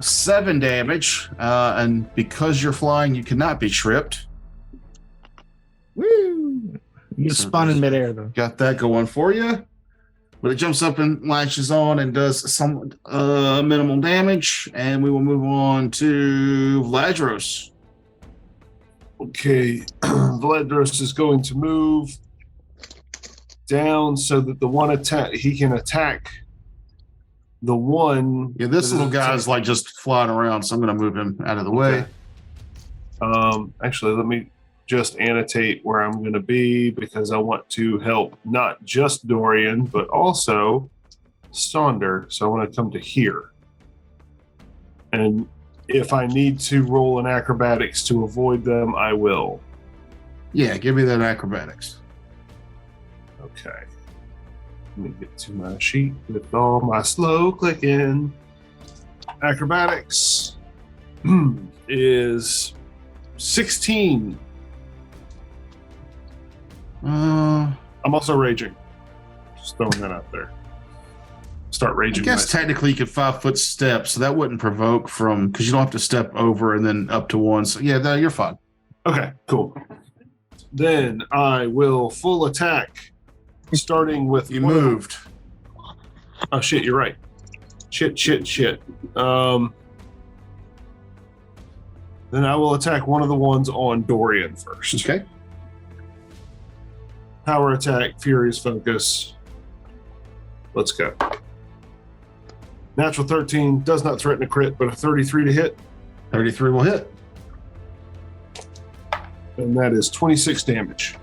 Speaker 1: 7 damage, and because you're flying, you cannot be tripped.
Speaker 3: Woo! You spun in midair though.
Speaker 1: Got that going for you. But it jumps up and latches on and does some minimal damage. And we will move on to Vladros.
Speaker 4: Okay, Vladros is going to move down so that the one attack he can attack the one.
Speaker 1: Yeah, this little guy's like just flying around, so I'm going to move him out of the way.
Speaker 4: Actually, let me just annotate where I'm going to be because I want to help not just Dorian but also Sonder. So I want to come to here, and if I need to roll an acrobatics to avoid them, I will.
Speaker 1: Yeah, give me that acrobatics.
Speaker 4: Okay. Let me get to my sheet with all my slow clicking. Acrobatics is 16. I'm also raging. Just throwing that out there. Start raging.
Speaker 1: I guess technically you could 5-foot step, so that wouldn't provoke from, because you don't have to step over and then up to one. So yeah, you're fine.
Speaker 4: Okay, cool. Then I will full attack, starting with
Speaker 1: You moved.
Speaker 4: Oh shit, you're right. Shit. Then I will attack one of the ones on Dorian first.
Speaker 1: Okay.
Speaker 4: Power attack, Furious Focus. Let's go. Natural 13 does not threaten a crit, but a 33 to hit.
Speaker 1: 33 will hit.
Speaker 4: And that is 26 damage.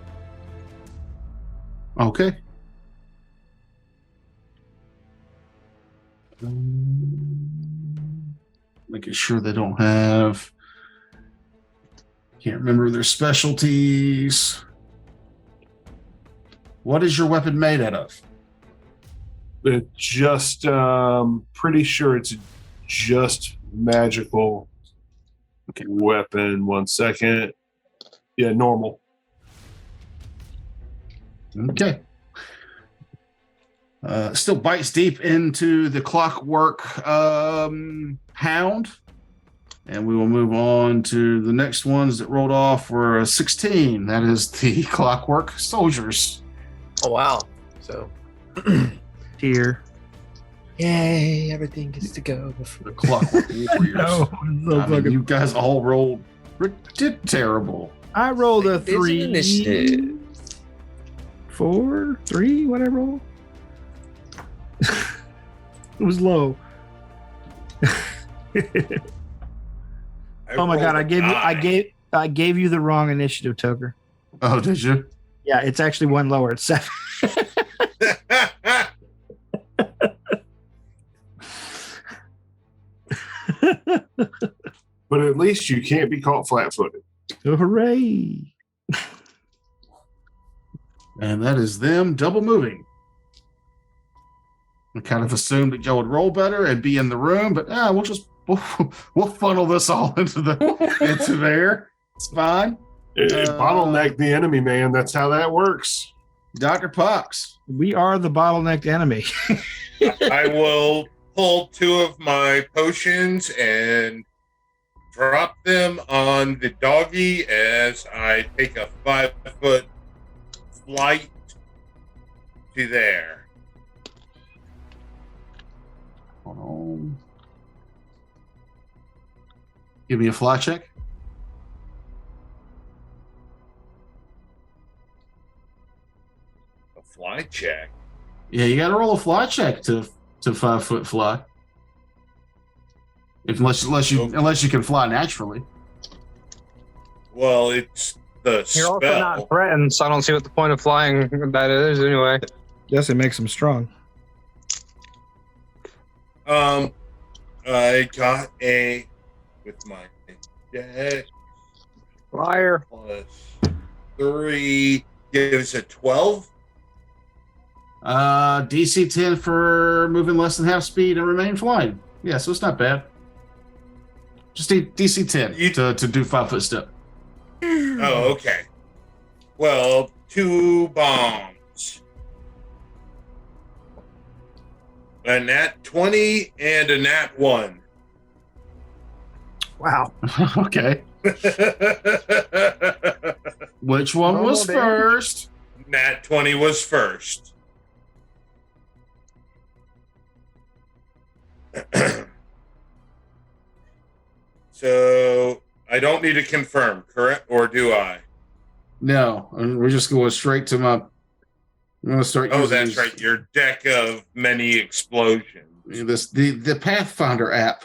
Speaker 1: Okay. Making sure they don't have. Can't remember their specialties. What is your weapon made out of?
Speaker 4: It just, pretty sure it's just magical.
Speaker 1: Okay.
Speaker 4: Weapon. 1 second. Yeah, normal.
Speaker 1: Okay. Still bites deep into the clockwork hound. And we will move on to the next ones that rolled off were a 16. That is the clockwork soldiers.
Speaker 2: Oh, wow. So,
Speaker 3: Here.
Speaker 2: yay, everything gets to go.
Speaker 1: The clockwork warriors.
Speaker 3: No,
Speaker 1: I mean, you guys all rolled pretty terrible.
Speaker 3: I rolled a
Speaker 2: It's an
Speaker 3: 3.
Speaker 2: initiative.
Speaker 3: 4, 3, what I roll? It was low. Oh my god, I gave you the wrong initiative, Toker.
Speaker 1: Oh, did you?
Speaker 3: Yeah, it's actually one lower. It's 7.
Speaker 4: But at least you can't be caught flat-footed.
Speaker 3: Oh, hooray.
Speaker 1: And that is them double moving. I kind of assumed that y'all would roll better and be in the room, but we'll funnel this all into there. It's fine.
Speaker 4: Bottleneck the enemy, man. That's how that works.
Speaker 1: Dr. Pox.
Speaker 3: We are the bottlenecked enemy.
Speaker 7: I will pull 2 of my potions and drop them on the doggy as I take a 5-foot flight to there.
Speaker 1: Hold on. Give me a fly check.
Speaker 7: A fly check.
Speaker 1: Yeah, you got to roll a fly check to 5 foot fly. Unless you can fly naturally.
Speaker 7: Well, it's the
Speaker 6: You're also not
Speaker 7: spell.
Speaker 6: threatened, so I don't see what the point of flying that is anyway.
Speaker 3: Yes, it makes him strong.
Speaker 7: I got a with my deck
Speaker 6: Liar.
Speaker 7: plus 3 gives a 12.
Speaker 1: DC 10 for moving less than half speed and remain flying. Yeah, so it's not bad. Just DC 10 to do 5 foot step.
Speaker 7: Oh, okay. Well, 2 bombs. A nat 20 and a nat 1.
Speaker 3: Wow.
Speaker 1: Okay. Which one
Speaker 6: Normal
Speaker 1: was
Speaker 6: damage.
Speaker 1: first?
Speaker 7: Nat 20 was first. So I don't need to confirm, correct? Or do I?
Speaker 1: No, we're just going straight to my. I'm going to start.
Speaker 7: Oh,
Speaker 1: using
Speaker 7: that's
Speaker 1: these-
Speaker 7: right. Your deck of many explosions.
Speaker 1: the Pathfinder app.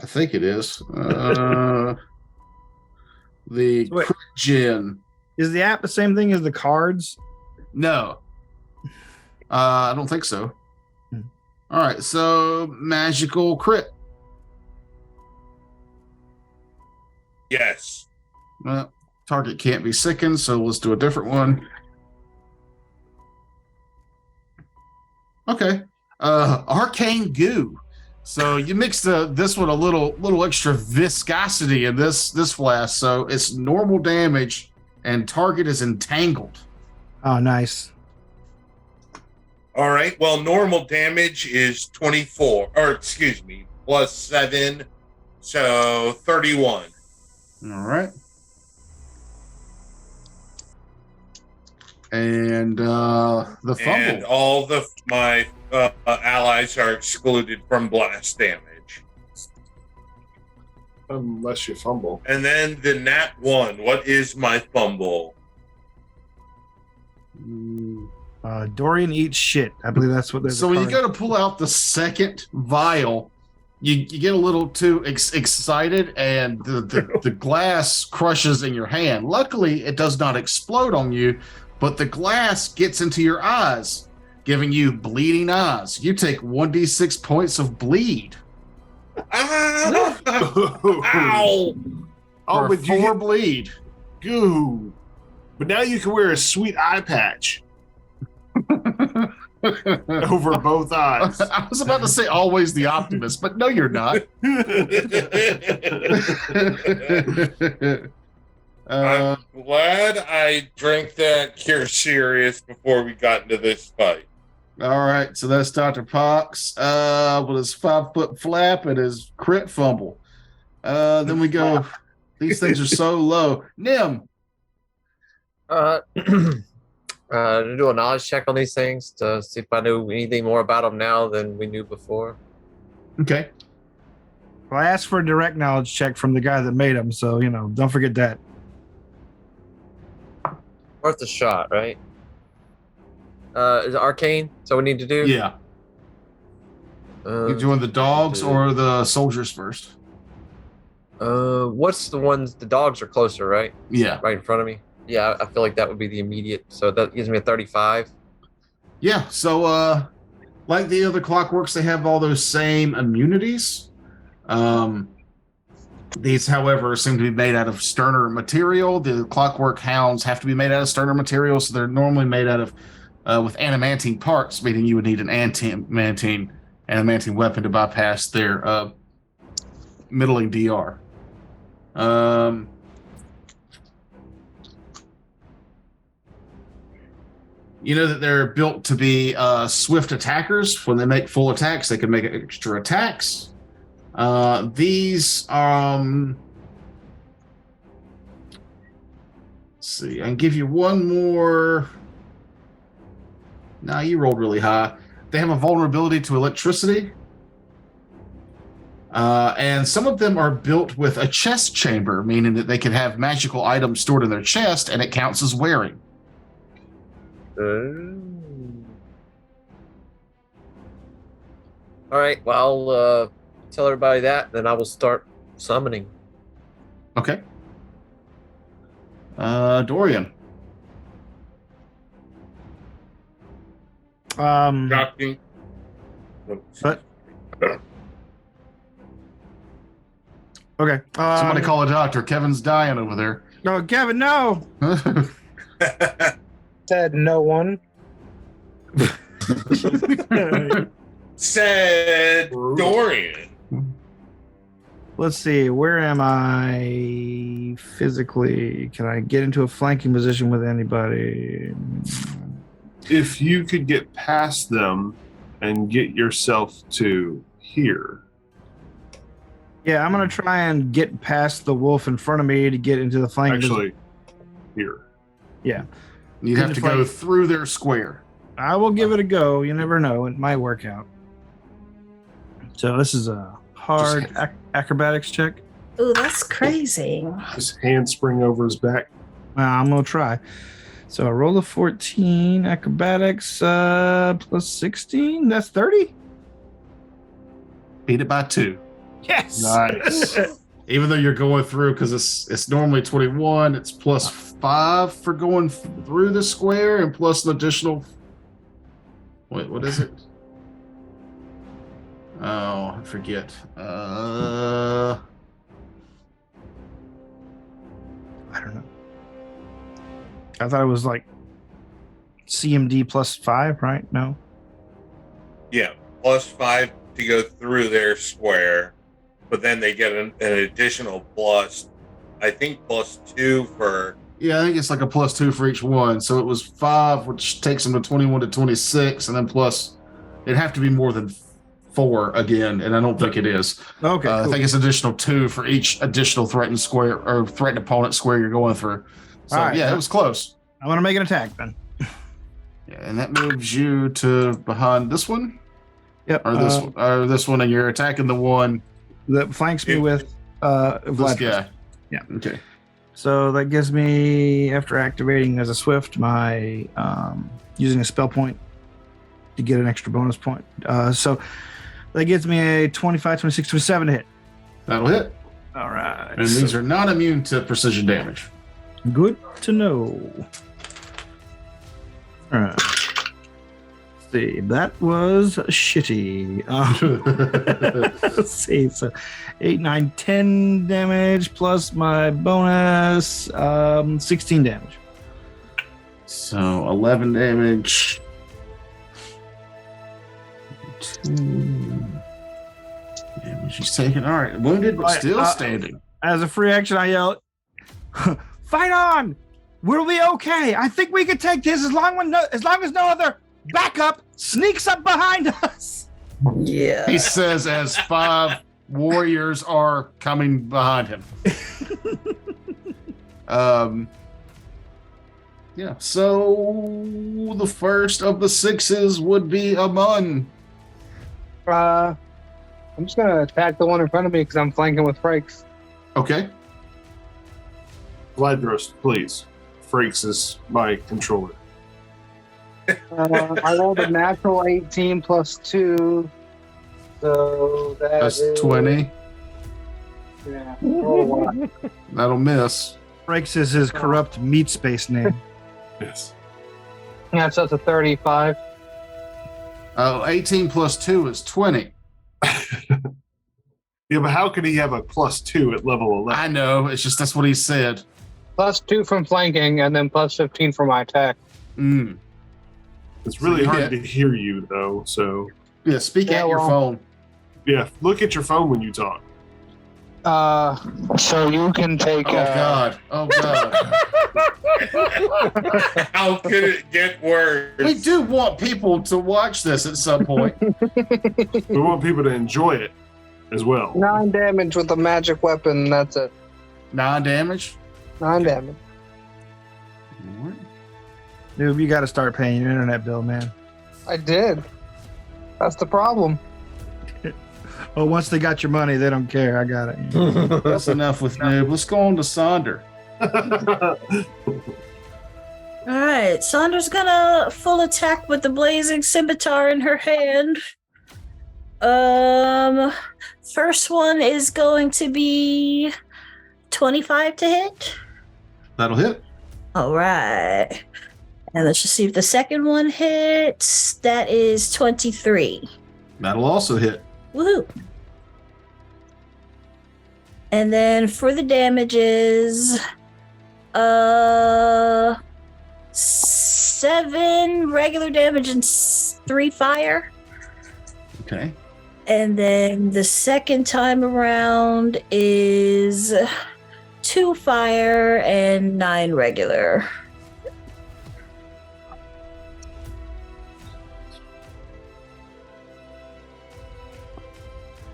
Speaker 1: I think it is. The
Speaker 3: Wait.
Speaker 1: Crit Gen.
Speaker 3: Is the app the same thing as the cards?
Speaker 1: No. I don't think so.
Speaker 3: Hmm.
Speaker 1: All right, so magical crit.
Speaker 7: Yes.
Speaker 1: Well, target can't be sickened, so let's do a different one. Okay. Arcane goo. So you mix this one a little extra viscosity in this flask, so it's normal damage and target is entangled.
Speaker 3: Oh, nice.
Speaker 7: All right. Well, normal damage is 24, or excuse me, plus 7, so 31.
Speaker 1: All right. And the fumble.
Speaker 7: And all my allies are excluded from blast damage.
Speaker 4: Unless you fumble.
Speaker 7: And then the nat 1. What is my fumble?
Speaker 3: Dorian eats shit. I believe that's what they're.
Speaker 1: So when you go to pull out the second vial, you get a little too excited, and the glass crushes in your hand. Luckily, it does not explode on you, but the glass gets into your eyes, giving you bleeding eyes. You take 1d6 points of bleed.
Speaker 7: Ah!
Speaker 4: Ow! Oh,
Speaker 1: For
Speaker 4: but you
Speaker 1: 4
Speaker 4: get
Speaker 1: bleed.
Speaker 4: goo. But now you can wear a sweet eye patch over both eyes.
Speaker 1: I was about to say always the optimist, but no, you're not.
Speaker 7: I'm glad I drank that Cure Serious before we got into this fight.
Speaker 1: All right, so that's Dr. Pox with his 5 foot flap and his crit fumble. Then we go. These things are so low. Nim.
Speaker 2: Do a knowledge check on these things to see if I knew anything more about them now than we knew before.
Speaker 1: Okay.
Speaker 3: Well, I asked for a direct knowledge check from the guy that made them, so don't forget that.
Speaker 2: Worth a shot, right? Is it arcane? So we need to do?
Speaker 1: Yeah. You doing the dogs or the soldiers first?
Speaker 2: What's the ones? The dogs are closer, right?
Speaker 1: Yeah.
Speaker 2: Right in front of me. Yeah, I feel like that would be the immediate. So that gives me a 35.
Speaker 1: Yeah. So, like the other clockworks, they have all those same immunities. These, however, seem to be made out of sterner material. The clockwork hounds have to be made out of sterner material, so they're normally made out of with adamantine parts, meaning you would need an adamantine weapon to bypass their middling DR. You know that they're built to be swift attackers. When they make full attacks, they can make extra attacks. These Let's see. I can give you one more. Nah, you rolled really high. They have a vulnerability to electricity. And some of them are built with a chest chamber, meaning that they can have magical items stored in their chest, and it counts as wearing.
Speaker 2: All right. Well, I'll tell everybody that, then I will start summoning.
Speaker 1: Okay. Dorian.
Speaker 7: Shocking.
Speaker 3: But okay.
Speaker 1: Somebody call a doctor. Kevin's dying over there.
Speaker 3: No, Kevin, no.
Speaker 6: Said no one.
Speaker 7: Said Dorian.
Speaker 3: Let's see. Where am I physically? Can I get into a flanking position with anybody?
Speaker 4: If you could get past them and get yourself to here.
Speaker 3: Yeah, I'm gonna try and get past the wolf in front of me to get into the flanking.
Speaker 4: Actually, here.
Speaker 3: Yeah.
Speaker 1: You have to go through their square.
Speaker 3: I will give it a go. You never know. It might work out. So this is a hard acrobatics check.
Speaker 5: Ooh, that's crazy.
Speaker 4: His hand spring over his back.
Speaker 3: I'm gonna try. So I roll a 14 acrobatics plus 16. That's 30.
Speaker 1: Beat it by 2.
Speaker 3: Yes.
Speaker 4: Nice.
Speaker 1: Even though you're going through, because it's normally 21, it's plus 5 for going through the square, and plus an additional. Wait, what is it? Oh, I forget.
Speaker 3: I don't know. I thought it was like CMD plus 5, right? No.
Speaker 7: Yeah, plus 5 to go through their square, but then they get an additional plus, I think plus 2 for.
Speaker 1: Yeah, I think it's like a plus 2 for each one. So it was 5, which takes them to 21 to 26, and then plus it'd have to be more than 4 again, and I don't think it is.
Speaker 3: Okay. Cool.
Speaker 1: I think it's additional 2 for each additional threatened square or threatened opponent square you're going through. So
Speaker 3: All right.
Speaker 1: yeah, it was close.
Speaker 3: I want to make an attack then.
Speaker 1: Yeah, and that moves you to behind this one.
Speaker 3: Yep.
Speaker 1: Or this one, and you're attacking the one
Speaker 3: that flanks me with
Speaker 1: this
Speaker 3: Vlad.
Speaker 1: guy.
Speaker 3: Yeah.
Speaker 1: Okay.
Speaker 3: So that gives me, after activating as a swift, my using a spell point to get an extra bonus point. So that gives me a 25, 26, 27 to hit.
Speaker 1: That'll hit.
Speaker 3: All right.
Speaker 1: And these are not immune to precision damage.
Speaker 3: Good to know. All right. Let's see. That was shitty. Let's see. So 8, 9, 10 damage plus my bonus, 16 damage.
Speaker 1: So 11 damage. 2 damage he's taken. All right. Wounded, but still standing.
Speaker 3: As a free action, I yell, "Fight on! We'll be okay. I think we can take this as long as no other backup sneaks up behind us."
Speaker 5: Yeah.
Speaker 1: He says as 5 warriors are coming behind him. Yeah. So the first of the 6s would be Amun.
Speaker 6: I'm just gonna attack the one in front of me because I'm flanking with Frakes.
Speaker 1: Okay.
Speaker 4: Vladros, please. Frakes is my controller.
Speaker 6: I rolled a natural 18 plus 2, so
Speaker 1: That's 20.
Speaker 6: Yeah, roll a lot.
Speaker 1: That'll miss.
Speaker 3: Frakes is his corrupt meat space name.
Speaker 4: Yes.
Speaker 6: Yeah, so that's a 35.
Speaker 1: 18 plus 2 is 20.
Speaker 4: Yeah, but how could he have a plus 2 at level 11?
Speaker 1: I know. It's just that's what he said.
Speaker 6: Plus 2 from flanking, and then plus 15 for my attack.
Speaker 1: Mm.
Speaker 4: It's really
Speaker 1: So
Speaker 4: hard to hear you, though, so...
Speaker 1: Yeah, speak
Speaker 6: Yeah,
Speaker 1: at your
Speaker 6: well-
Speaker 1: phone.
Speaker 4: Yeah, look at your phone when you talk.
Speaker 6: So you can take...
Speaker 1: Oh, God. Oh, God.
Speaker 7: How could it get worse?
Speaker 1: We do want people to watch this at some point.
Speaker 4: We want people to enjoy it as well.
Speaker 6: 9 damage with a magic weapon, that's it.
Speaker 1: 9 damage.
Speaker 6: 9 damage.
Speaker 3: Noob, you got to start paying your internet bill, man.
Speaker 6: I did. That's the problem.
Speaker 3: Oh, once they got your money, they don't care. I got it.
Speaker 1: That's enough with Noob. Let's go on to Sonder.
Speaker 5: All right, Sandra's gonna full attack with the blazing scimitar in her hand. First one is going to be 25 to hit.
Speaker 1: That'll hit.
Speaker 5: All right, and let's just see if the second one hits. That is 23.
Speaker 1: That'll also hit.
Speaker 5: Woohoo! And then for the damages, 7 regular damage and 3 fire.
Speaker 1: Okay.
Speaker 5: And then the second time around is 2 fire and 9 regular.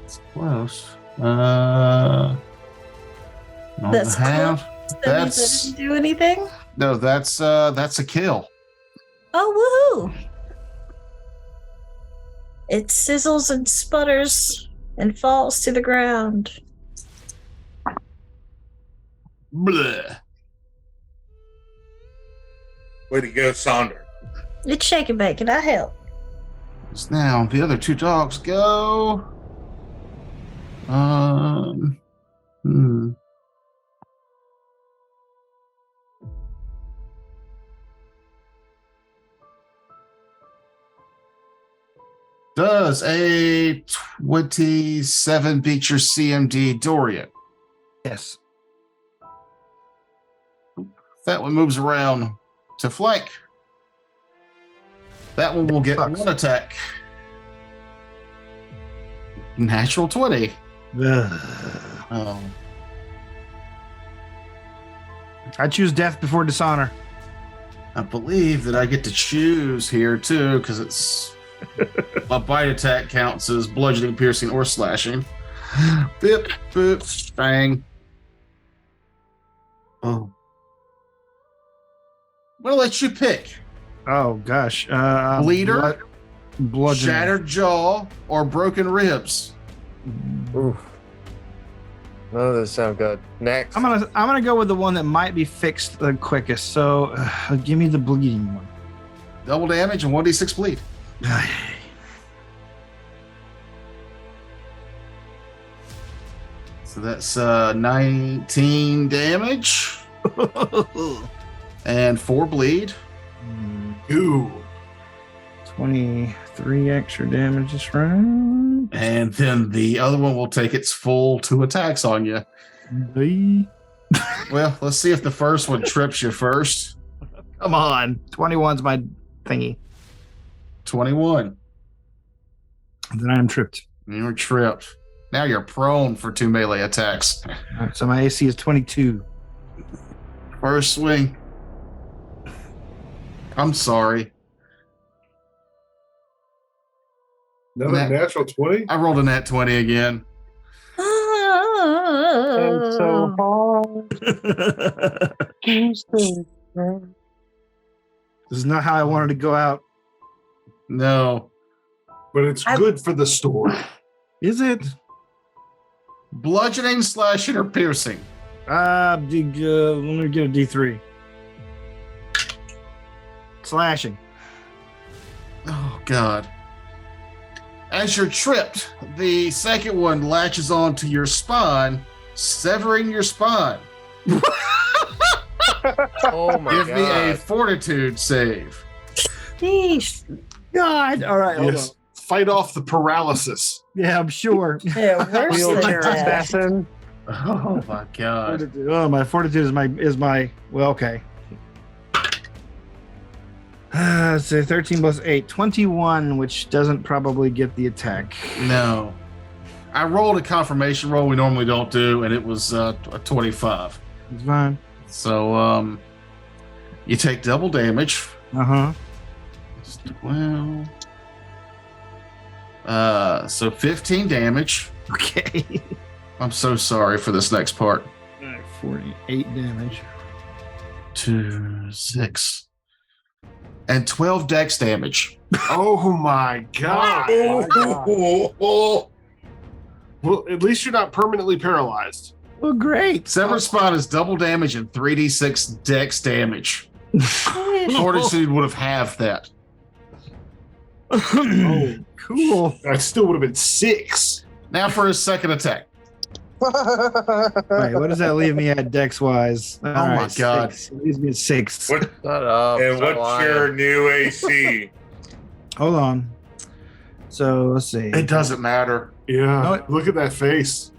Speaker 1: It's close. On
Speaker 5: That's
Speaker 1: the half.
Speaker 5: That means I didn't do anything?
Speaker 1: No, that's a kill.
Speaker 5: Oh, woohoo! It sizzles and sputters and falls to the ground.
Speaker 1: Bleh.
Speaker 7: Way to go, Sonder.
Speaker 5: It's shaking bacon. I help.
Speaker 1: So now the other 2 dogs go. Does a 27 beat your CMD, Dorian?
Speaker 3: Yes.
Speaker 1: That one moves around to flank. That one will get
Speaker 3: Sucks.
Speaker 1: 1 attack. Natural 20. Oh.
Speaker 3: I choose death before dishonor.
Speaker 1: I believe that I get to choose here too, because it's my bite attack counts as bludgeoning, piercing, or slashing. Bip, boop, bang. Oh. I'm gonna let you pick.
Speaker 3: Oh gosh.
Speaker 1: Bleeder,
Speaker 3: bludgeoning.
Speaker 1: shattered jaw, or broken ribs.
Speaker 2: Oof. None of those sound good. Next.
Speaker 3: I'm gonna go with the one that might be fixed the quickest. So give me the bleeding one.
Speaker 1: Double damage and 1d6 bleed. So that's 19 damage and 4 bleed.
Speaker 4: Ooh.
Speaker 3: 23 extra damage this round.
Speaker 1: And then the other one will take its full 2 attacks on you. Well, let's see if the first one trips you first.
Speaker 3: Come on. 21's my thingy.
Speaker 1: 21.
Speaker 3: Then I'm tripped.
Speaker 1: You're tripped. Now you're prone for 2 melee attacks.
Speaker 3: All right, so my AC is 22.
Speaker 1: First swing. I'm sorry.
Speaker 4: Another
Speaker 1: Nat-
Speaker 4: natural 20?
Speaker 1: I rolled a nat 20 again.
Speaker 6: It's so hard to stay.
Speaker 3: This is not how I wanted to go out.
Speaker 1: No.
Speaker 4: But it's good for the story.
Speaker 3: Is it?
Speaker 1: Bludgeoning, slashing, or piercing.
Speaker 3: Let me get a D3. Slashing.
Speaker 1: Oh, God. As you're tripped, the second one latches onto your spine, severing your spine.
Speaker 2: Oh my
Speaker 1: Give me a
Speaker 2: god.
Speaker 1: fortitude save.
Speaker 5: Sheesh.
Speaker 3: God. All right. Hold
Speaker 4: Yes.
Speaker 3: on.
Speaker 4: Fight off the paralysis.
Speaker 3: Yeah, I'm sure.
Speaker 5: Yeah, worse than
Speaker 6: Wheelchair
Speaker 5: that.
Speaker 6: assassin.
Speaker 1: Oh, my God.
Speaker 3: Fortitude. Oh, my fortitude is my well, okay. Let's say 13 plus 8, 21, which doesn't probably get the attack.
Speaker 1: No. I rolled a confirmation roll we normally don't do, and it was a 25.
Speaker 3: It's fine.
Speaker 1: So, you take double damage.
Speaker 3: Uh-huh.
Speaker 1: 12. So 15 damage.
Speaker 3: Okay.
Speaker 1: I'm so sorry for this next part.
Speaker 3: 48 damage.
Speaker 1: 2, 6. and 12 dex damage.
Speaker 4: Oh my god. Well, at least you're not permanently paralyzed.
Speaker 3: Well, great.
Speaker 1: Severed spine is double damage and 3d6 dex damage. Fortitude would have halved that.
Speaker 4: Oh,
Speaker 3: Cool.
Speaker 4: that still would have been 6.
Speaker 1: Now for his second attack.
Speaker 3: Right, what does that leave me at dex wise?
Speaker 1: Oh my God.
Speaker 3: It leaves me at 6.
Speaker 7: What,
Speaker 2: Shut up.
Speaker 7: and
Speaker 2: Stop
Speaker 7: what's
Speaker 2: lying.
Speaker 7: your new AC?
Speaker 3: Hold on. So let's see.
Speaker 1: It doesn't matter.
Speaker 4: Yeah.
Speaker 3: No,
Speaker 4: Look at that face.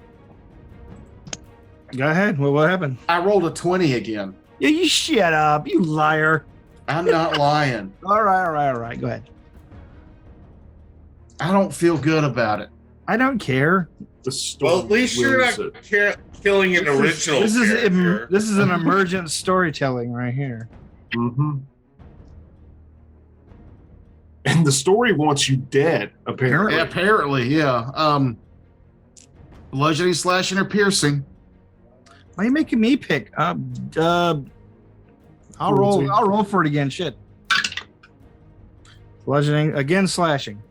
Speaker 3: Go ahead. What happened?
Speaker 1: I rolled a 20 again.
Speaker 3: Yeah, you shut up, you liar.
Speaker 1: I'm not lying.
Speaker 3: All right. Go ahead.
Speaker 1: I don't feel good about it.
Speaker 3: I don't care.
Speaker 4: The storm
Speaker 7: Well, at least you're
Speaker 4: wins
Speaker 7: not
Speaker 4: it.
Speaker 7: killing an original
Speaker 3: This
Speaker 7: character.
Speaker 3: is an emergent storytelling right here.
Speaker 4: Mm-hmm. And the story wants you dead, apparently.
Speaker 1: Yeah, apparently, yeah. Bludgeoning, slashing, or piercing.
Speaker 3: Why are you making me pick? I'll roll. I'll roll for it again. Shit. Bludgeoning again, slashing.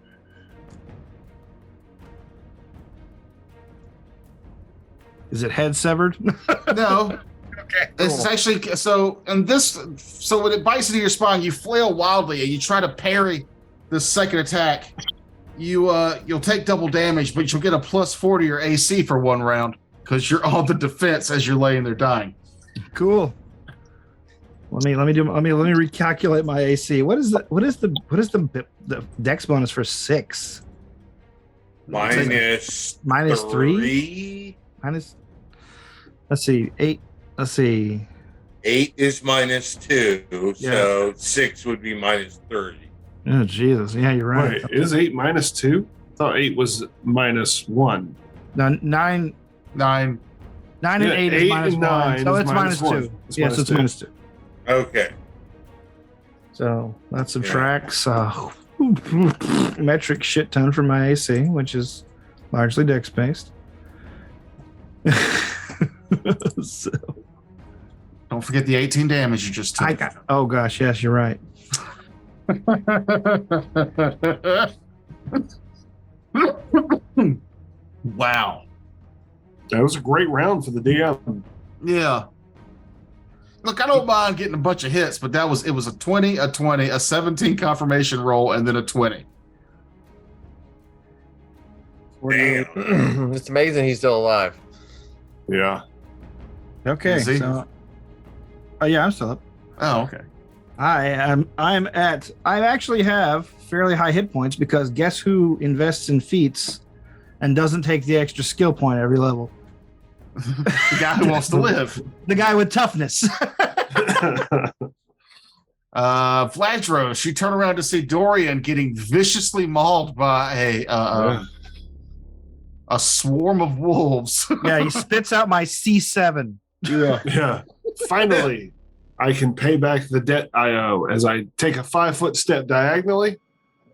Speaker 3: Is it head severed?
Speaker 1: No.
Speaker 3: Okay.
Speaker 1: It's actually so, and this, so when it bites into your spine, you flail wildly and you try to parry the second attack. You'll take double damage, but you'll get a +4 to your AC for one round because you're on the defense as you're laying there dying.
Speaker 3: Cool. Let me recalculate my AC. What is the dex bonus for 6?
Speaker 7: Minus
Speaker 3: Minus 3?
Speaker 7: 3.
Speaker 3: Minus. Let's see. 8. Let's see.
Speaker 7: 8 is -2, so 6 would be -30.
Speaker 3: Oh Jesus! Yeah, you're right.
Speaker 4: Wait, is 8 -2? I thought 8 was -1.
Speaker 3: No, 9
Speaker 1: 9.
Speaker 3: and 8 is
Speaker 4: 8
Speaker 3: minus
Speaker 4: and
Speaker 3: 1.
Speaker 4: 9
Speaker 3: So
Speaker 4: is
Speaker 3: it's
Speaker 4: minus
Speaker 3: minus
Speaker 4: 1.
Speaker 3: 2.
Speaker 4: It's
Speaker 3: Yes,
Speaker 4: minus
Speaker 3: it's
Speaker 4: 2.
Speaker 3: minus 2.
Speaker 7: Okay.
Speaker 3: So that subtracts metric shit ton from my AC, which is largely dex based. So
Speaker 1: Don't forget the 18 damage you just took.
Speaker 3: I got. Oh gosh, yes, you're right.
Speaker 1: Wow.
Speaker 4: That was a great round for the DM.
Speaker 1: Yeah. Look, I don't mind getting a bunch of hits, but it was a 20, a 20, a 17 confirmation roll, and then a 20.
Speaker 7: Damn.
Speaker 2: It's amazing he's still alive.
Speaker 4: Yeah.
Speaker 3: Okay,
Speaker 1: Is he?
Speaker 3: so. Oh yeah, I'm still up.
Speaker 1: Oh, okay.
Speaker 3: I actually have fairly high hit points because guess who invests in feats and doesn't take the extra skill point every level?
Speaker 1: The guy who wants to live.
Speaker 3: The guy with toughness.
Speaker 1: Vladros, you turn around to see Dorian getting viciously mauled by a swarm of wolves.
Speaker 3: Yeah, he spits out my C7.
Speaker 1: Yeah.
Speaker 4: Yeah. Finally, I can pay back the debt I owe as I take a 5-foot step diagonally.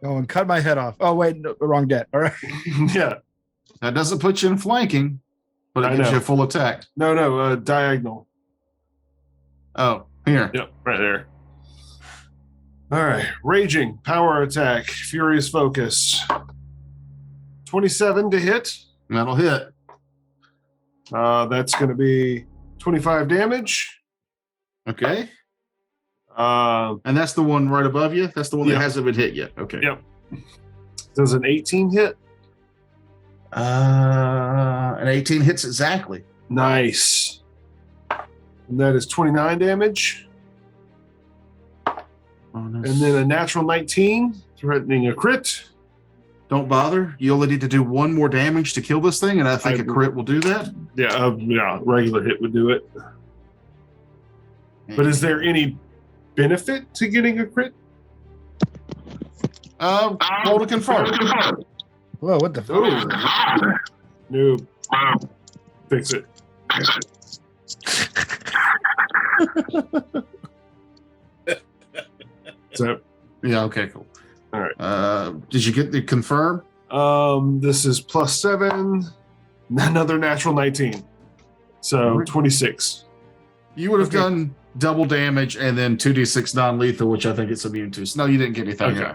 Speaker 3: Oh, and cut my head off. Oh, wait, no, wrong debt. All right.
Speaker 4: Yeah.
Speaker 1: That doesn't put you in flanking, but it
Speaker 4: I
Speaker 1: gives
Speaker 4: know.
Speaker 1: you a full attack.
Speaker 4: No, diagonal.
Speaker 1: Oh, here.
Speaker 4: Yep, right there. All right. Raging, power attack, furious focus. 27 to hit.
Speaker 1: That'll hit.
Speaker 4: That's going to be 25 damage.
Speaker 1: Okay.
Speaker 4: Uh,
Speaker 1: And that's the one right above you? That's the one
Speaker 4: Yeah.
Speaker 1: that hasn't been hit yet. Okay.
Speaker 4: Yep. Does an 18 hit?
Speaker 1: An 18 hits exactly.
Speaker 4: Nice. And that is 29 damage. And then a natural 19, threatening a crit.
Speaker 1: Don't bother. You only need to do one more damage to kill this thing, and I think a crit will do that.
Speaker 4: Yeah, regular hit would do it. But is there any benefit to getting a crit?
Speaker 1: Roll to confirm.
Speaker 3: Whoa, what the fuck?
Speaker 4: Oh. No. Fix it. So,
Speaker 1: Yeah, okay, cool.
Speaker 4: all right.
Speaker 1: Did you get the confirm?
Speaker 4: This is +7, another natural 19. So 26.
Speaker 1: You would have
Speaker 3: Okay.
Speaker 1: done double damage, and then 2d6 non-lethal, which I think it's immune to. So no, you didn't get anything.
Speaker 4: Okay.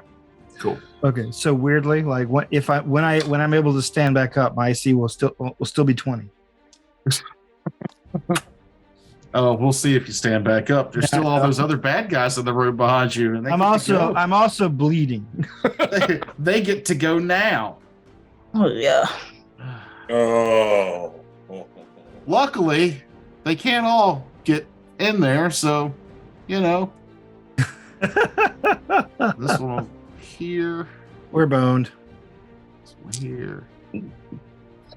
Speaker 4: Cool.
Speaker 3: Okay, so weirdly, like when I'm able to stand back up, my AC will still be 20.
Speaker 1: Oh, we'll see if you stand back up. There's still all those other bad guys in the room behind you, and
Speaker 3: I'm also bleeding.
Speaker 1: they get to go now.
Speaker 5: Oh yeah.
Speaker 7: Oh.
Speaker 1: Luckily, they can't all get in there, so this one here,
Speaker 3: We're boned.
Speaker 1: this one here.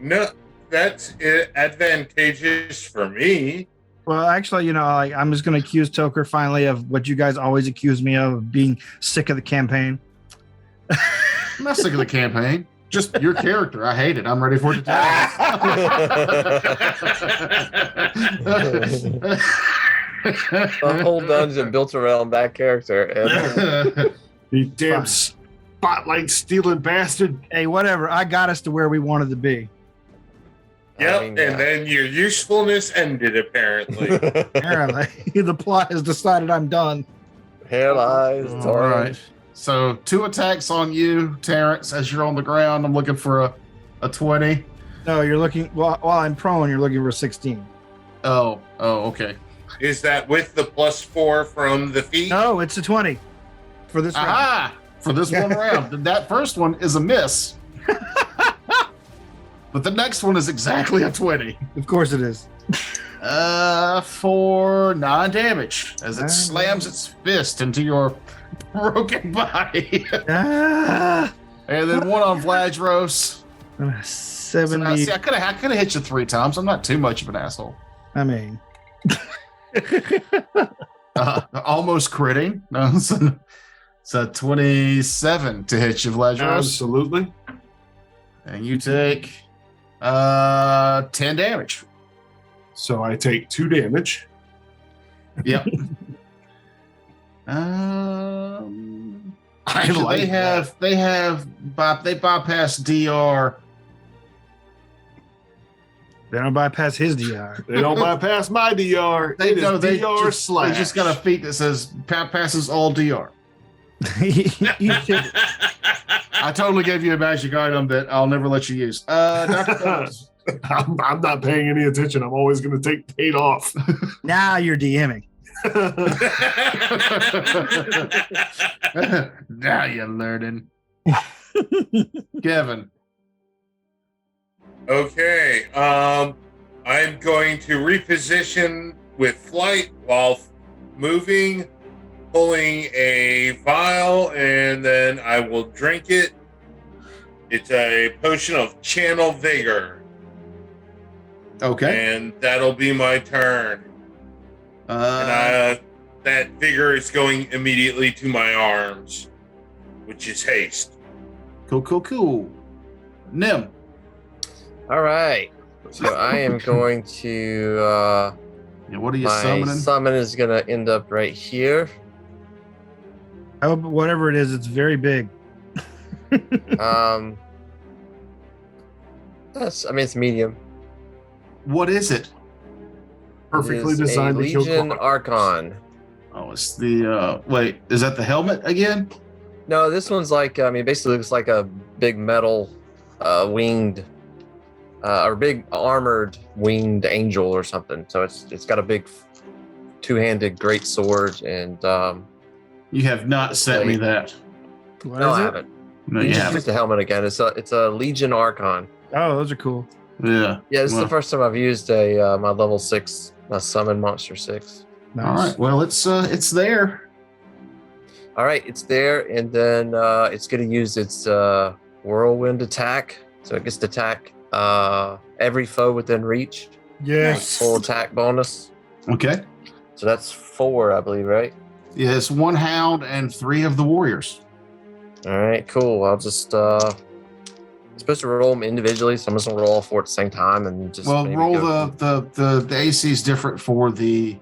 Speaker 7: No, that's advantageous for me.
Speaker 3: Well, actually, I'm just going to accuse Toker finally of what you guys always accuse me of being sick of the campaign.
Speaker 1: I'm not sick of the campaign. Just your character. I hate it. I'm ready for it to die.
Speaker 2: The whole dungeon built around that character.
Speaker 4: You damn spotlight stealing bastard.
Speaker 3: Hey, whatever. I got us to where we wanted to be.
Speaker 7: Yep,
Speaker 2: I mean,
Speaker 7: and then your usefulness ended, apparently.
Speaker 3: Apparently, the plot has decided I'm done.
Speaker 2: Here lies
Speaker 1: All
Speaker 2: Tori.
Speaker 1: right. So 2 attacks on you, Terrence, as you're on the ground. I'm looking for a 20.
Speaker 3: No, you're looking while I'm prone. You're looking for 16.
Speaker 1: Oh, okay.
Speaker 7: Is that with the +4 from the feet?
Speaker 3: No, it's a 20 for this round.
Speaker 1: Aha! For this one round. That first one is a miss. But the next one is exactly a 20.
Speaker 3: Of course it is.
Speaker 1: For 9 damage as it slams its fist into your broken body.
Speaker 3: Ah,
Speaker 1: And then one on Vladros.
Speaker 3: 70.
Speaker 1: See, I could have hit you 3 times. I'm not too much of an asshole.
Speaker 3: I mean,
Speaker 1: Almost critting. No, so 27 to hit you, Vladros.
Speaker 4: Absolutely.
Speaker 1: And you take 10 damage.
Speaker 4: So I take 2 damage.
Speaker 1: Yep. Actually, they bypass DR.
Speaker 3: they don't bypass his DR.
Speaker 4: They don't bypass my DR.
Speaker 1: They
Speaker 4: DR slash.
Speaker 1: They just got a feat that says passes all DR.
Speaker 3: You should-
Speaker 1: I totally gave you a magic item that I'll never let you use. Dr. Phillips.
Speaker 4: I'm not paying any attention. I'm always going to take 8 off.
Speaker 3: now you're DMing.
Speaker 1: Now you're learning. Kevin.
Speaker 7: Okay. I'm going to reposition with flight while moving, pulling a vial, and then I will drink it. It's a potion of Channel Vigor.
Speaker 1: Okay.
Speaker 7: And that'll be my turn. And that vigor is going immediately to my arms, which is haste.
Speaker 1: Cool. Nim.
Speaker 2: All right. So I am going to.
Speaker 1: What are you
Speaker 2: My
Speaker 1: summoning?
Speaker 2: summon is going to end up right here.
Speaker 3: Whatever it is, it's very big.
Speaker 2: It's medium.
Speaker 1: What is it?
Speaker 4: Perfectly
Speaker 2: It is
Speaker 4: designed
Speaker 2: a
Speaker 4: to kill
Speaker 2: Legion
Speaker 4: clock.
Speaker 2: Archon.
Speaker 1: Oh, it's the wait, is that the helmet again?
Speaker 2: No, this one's like, basically looks like a big metal winged or big armored winged angel or something. So it's got a big 2-handed great sword and
Speaker 1: You have not sent me that.
Speaker 3: What
Speaker 2: no,
Speaker 3: is
Speaker 2: I
Speaker 3: it?
Speaker 2: haven't.
Speaker 1: No,
Speaker 2: You
Speaker 1: you
Speaker 2: just
Speaker 1: haven't.
Speaker 2: used the helmet again. It's a Legion Archon.
Speaker 3: Oh, those are cool.
Speaker 1: Yeah.
Speaker 2: Yeah, this is
Speaker 1: Well,
Speaker 2: the first time I've used a my level 6, my summon monster 6.
Speaker 3: Nice.
Speaker 1: all right. Well, it's there.
Speaker 2: All right, it's there, and then it's going to use its whirlwind attack. So it gets to attack every foe within reach.
Speaker 3: Yes.
Speaker 2: Full attack bonus.
Speaker 1: Okay.
Speaker 2: So that's 4, I believe, right?
Speaker 1: Yeah, it's 1 hound and 3 of the warriors.
Speaker 2: All right, cool. I'll just I'm supposed to roll them individually, so I'm just gonna roll all 4 at the same time and just
Speaker 1: Well,
Speaker 2: maybe
Speaker 1: roll
Speaker 2: go-
Speaker 1: the AC is different for the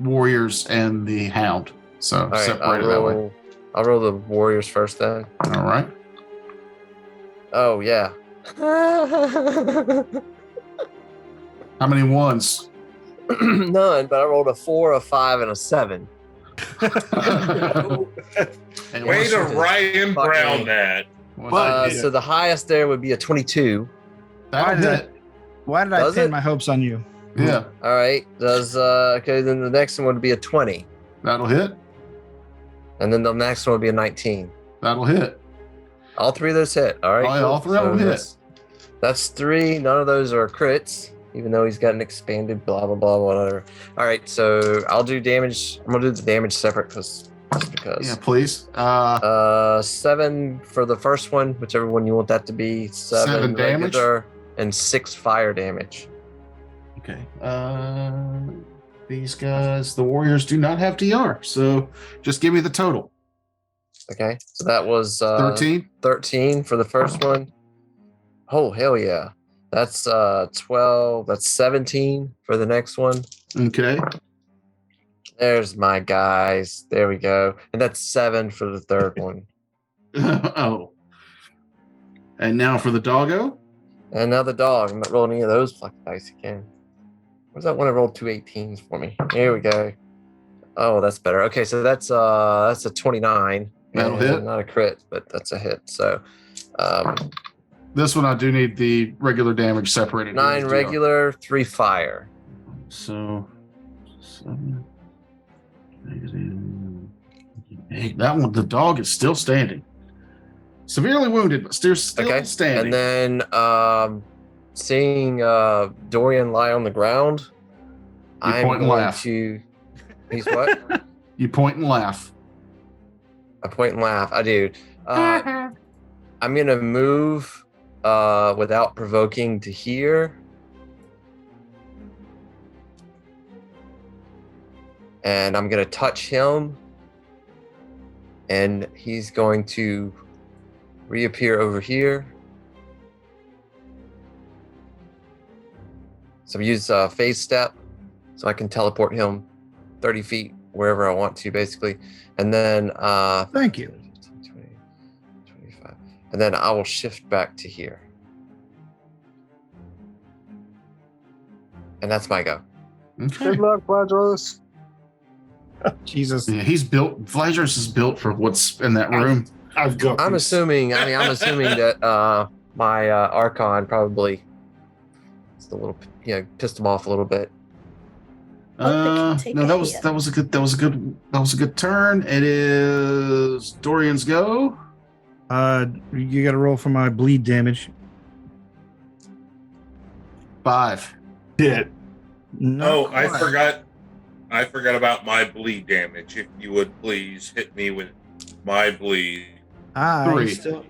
Speaker 1: warriors and the hound. So
Speaker 2: All right,
Speaker 1: separate it that way.
Speaker 2: I'll roll the warriors first then.
Speaker 1: All right.
Speaker 2: Oh yeah.
Speaker 1: How many ones?
Speaker 2: None, but I rolled a 4, a 5, and a 7.
Speaker 1: And
Speaker 7: Way
Speaker 1: what's
Speaker 7: to
Speaker 1: your-
Speaker 7: Ryan
Speaker 2: Fuck
Speaker 7: Brown
Speaker 2: me.
Speaker 7: that.
Speaker 1: what's your-
Speaker 2: So the highest there would be a 22.
Speaker 1: that'll hit.
Speaker 3: Why did I
Speaker 2: Does
Speaker 3: pin
Speaker 2: it?
Speaker 3: my hopes on you?
Speaker 1: Yeah,
Speaker 2: All right. Okay, then the next one would be a 20.
Speaker 1: that'll hit.
Speaker 2: And then the next one would be a 19.
Speaker 1: That'll hit.
Speaker 2: All three of those hit. All right.
Speaker 1: Oh, yeah, all three of them hit.
Speaker 2: That's 3. None of those are crits, even though he's got an expanded blah, blah, blah, whatever. All right. So I'll do damage. I'm going to do the damage separate just because.
Speaker 1: Yeah, please.
Speaker 2: 7 for the first one, whichever one you want that to be.
Speaker 1: 7 damage?
Speaker 2: regular, and 6 fire damage.
Speaker 1: Okay. These guys, the warriors, do not have DR, so just give me the total.
Speaker 2: Okay. So that was
Speaker 1: 13.
Speaker 2: 13 for the first one. Oh, hell yeah. That's 12. That's 17 for the next one.
Speaker 1: Okay.
Speaker 2: There's my guys. There we go. And that's 7 for the third one.
Speaker 1: Oh. And now for the doggo.
Speaker 2: And now the dog. I'm not rolling any of those fucking dice again. Where's that one I rolled 2 18s for me? Here we go. Oh, that's better. Okay, so that's a 29.
Speaker 1: That'll
Speaker 2: And
Speaker 1: hit.
Speaker 2: Not a crit, but that's a hit. So
Speaker 1: This one I do need the regular damage separated.
Speaker 2: 9
Speaker 1: with
Speaker 2: regular, 3 fire.
Speaker 1: DR. So 7 negative. 8. That one, the dog is still standing. Severely wounded, but still
Speaker 2: Okay.
Speaker 1: standing.
Speaker 2: And then seeing Dorian lie on the ground, I'm
Speaker 1: point and
Speaker 2: going
Speaker 1: laugh.
Speaker 2: to. He's what?
Speaker 1: You point and laugh.
Speaker 2: I point and laugh. I do. I'm gonna move without provoking to here. And I'm gonna touch him. And he's going to reappear over here. So I use phase step so I can teleport him 30 feet wherever I want to, basically. And then
Speaker 3: Thank you.
Speaker 2: 15, 20, 25. And then I will shift back to here. And that's my go.
Speaker 1: Okay.
Speaker 6: Good luck, Vladros.
Speaker 3: Jesus.
Speaker 1: Yeah, he's built. Vladiros is built for what's in that room.
Speaker 4: I've got.
Speaker 2: I'm
Speaker 4: these.
Speaker 2: assuming that my Archon probably just a little, pissed him off a little bit.
Speaker 5: Take
Speaker 1: No,
Speaker 5: a
Speaker 1: that was
Speaker 5: hit.
Speaker 1: that was a good turn. It is Dorian's go.
Speaker 3: You got to roll for my bleed damage.
Speaker 1: 5.
Speaker 4: Hit.
Speaker 7: Oh, I
Speaker 3: quite.
Speaker 7: forgot about my bleed damage. If you would please hit me with my bleed.
Speaker 3: I
Speaker 1: 3.
Speaker 3: still.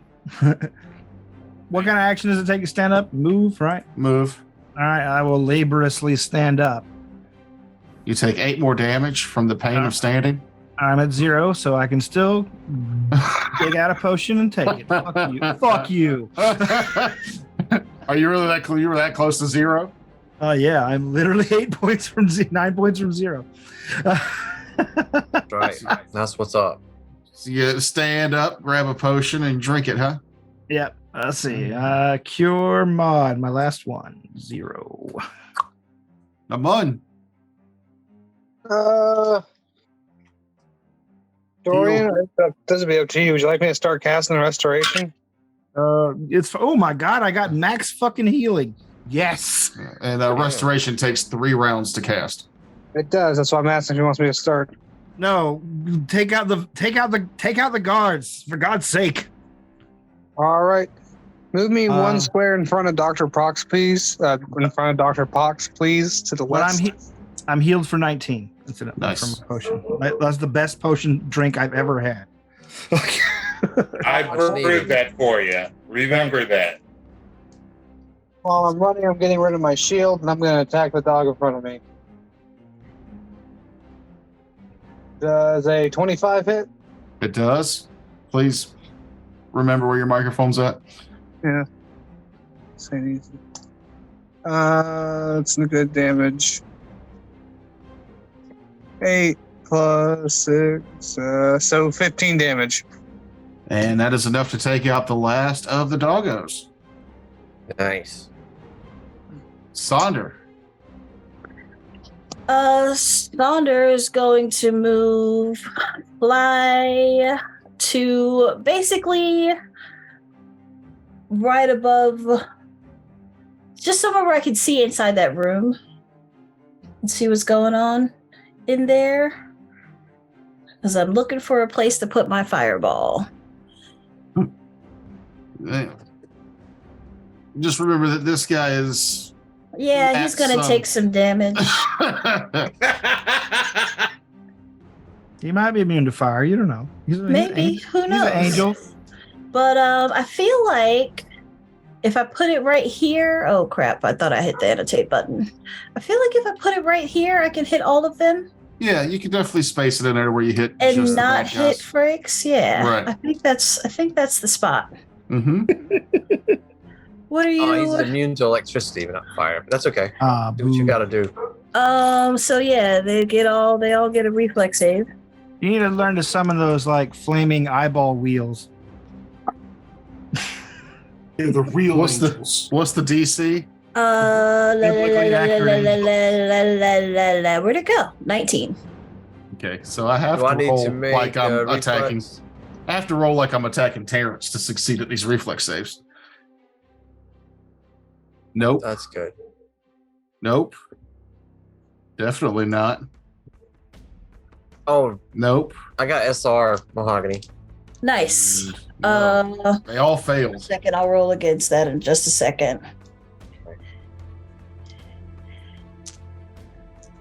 Speaker 3: What kind of action does it take to stand up? Move, right?
Speaker 1: Move.
Speaker 3: All right, I will laboriously stand up.
Speaker 1: You take 8 more damage from the pain of standing.
Speaker 3: I'm at 0, so I can still dig out a potion and take it. Fuck you. Fuck you.
Speaker 1: Are you really that close? You were that close to 0?
Speaker 3: Yeah, I'm literally 9 points from 0.
Speaker 2: That's right. That's what's up.
Speaker 1: So you stand up, grab a potion, and drink it, huh?
Speaker 3: Yep. Let's see. Cure mod, my last one. 0.
Speaker 1: Namun.
Speaker 6: Dorian, this will be up to you. Would you like me to start casting restoration?
Speaker 3: It's oh my god, I got max fucking healing. Yes.
Speaker 1: And restoration takes 3 rounds to cast.
Speaker 6: It does. That's why I'm asking if he wants me to start.
Speaker 3: No, take out the guards for God's sake.
Speaker 6: All right. Move me
Speaker 3: Uh,
Speaker 6: one square in front of Dr. Pox, please. In front of Dr. Pox, please, to the
Speaker 3: Well,
Speaker 6: west.
Speaker 3: I'm healed for 19 instead
Speaker 1: Nice.
Speaker 3: from a potion. That's the best potion drink I've ever had.
Speaker 7: I
Speaker 2: Much needed.
Speaker 7: brewed that for you. Remember that.
Speaker 6: While I'm running, I'm getting rid of my shield, and I'm going to attack the dog in front of me. Does a 25 hit?
Speaker 1: It does. Please remember where your microphone's at.
Speaker 6: Yeah. It's a good damage. 8 plus 6, so 15 damage.
Speaker 1: And that is enough to take out the last of the doggos.
Speaker 2: Nice.
Speaker 1: Sonder.
Speaker 5: Sonder is going to fly to basically right above, just somewhere where I can see inside that room and see what's going on in there. Because I'm looking for a place to put my fireball.
Speaker 1: Just remember that this guy is.
Speaker 5: Yeah, he's going to take some damage.
Speaker 3: He might be immune to fire. You don't know.
Speaker 5: Maybe. Who knows?
Speaker 3: He's an angel.
Speaker 5: But I feel like if I put it right here, oh crap, I thought I hit the annotate button. I feel like if I put it right here, I can hit all of them.
Speaker 1: Yeah, you can definitely space it in there where you hit
Speaker 5: and
Speaker 1: just
Speaker 5: not
Speaker 1: the bad
Speaker 5: hit
Speaker 1: guys.
Speaker 5: Frakes. Yeah.
Speaker 1: Right.
Speaker 5: I think that's the spot.
Speaker 1: Mm-hmm.
Speaker 5: What are you
Speaker 2: He's immune to electricity, but not fire. But that's okay. Do what you gotta do.
Speaker 5: So yeah, they all get a reflex save.
Speaker 3: You need to learn to summon those like flaming eyeball wheels.
Speaker 4: Yeah, the real
Speaker 1: What's
Speaker 4: angels.
Speaker 1: the DC?
Speaker 5: Where'd it go? 19.
Speaker 1: Okay, so I have
Speaker 2: Do I
Speaker 1: to
Speaker 2: need
Speaker 1: roll
Speaker 2: to make
Speaker 1: like I'm attacking.
Speaker 2: reflex?
Speaker 1: I have to roll like I'm attacking Terrence to succeed at these reflex saves. Nope.
Speaker 2: That's good.
Speaker 1: Nope. Definitely not.
Speaker 2: Oh,
Speaker 1: Nope.
Speaker 2: I got SR mahogany.
Speaker 5: Nice.
Speaker 1: No. They all
Speaker 5: A
Speaker 1: failed.
Speaker 5: second, I'll roll against that in just a second.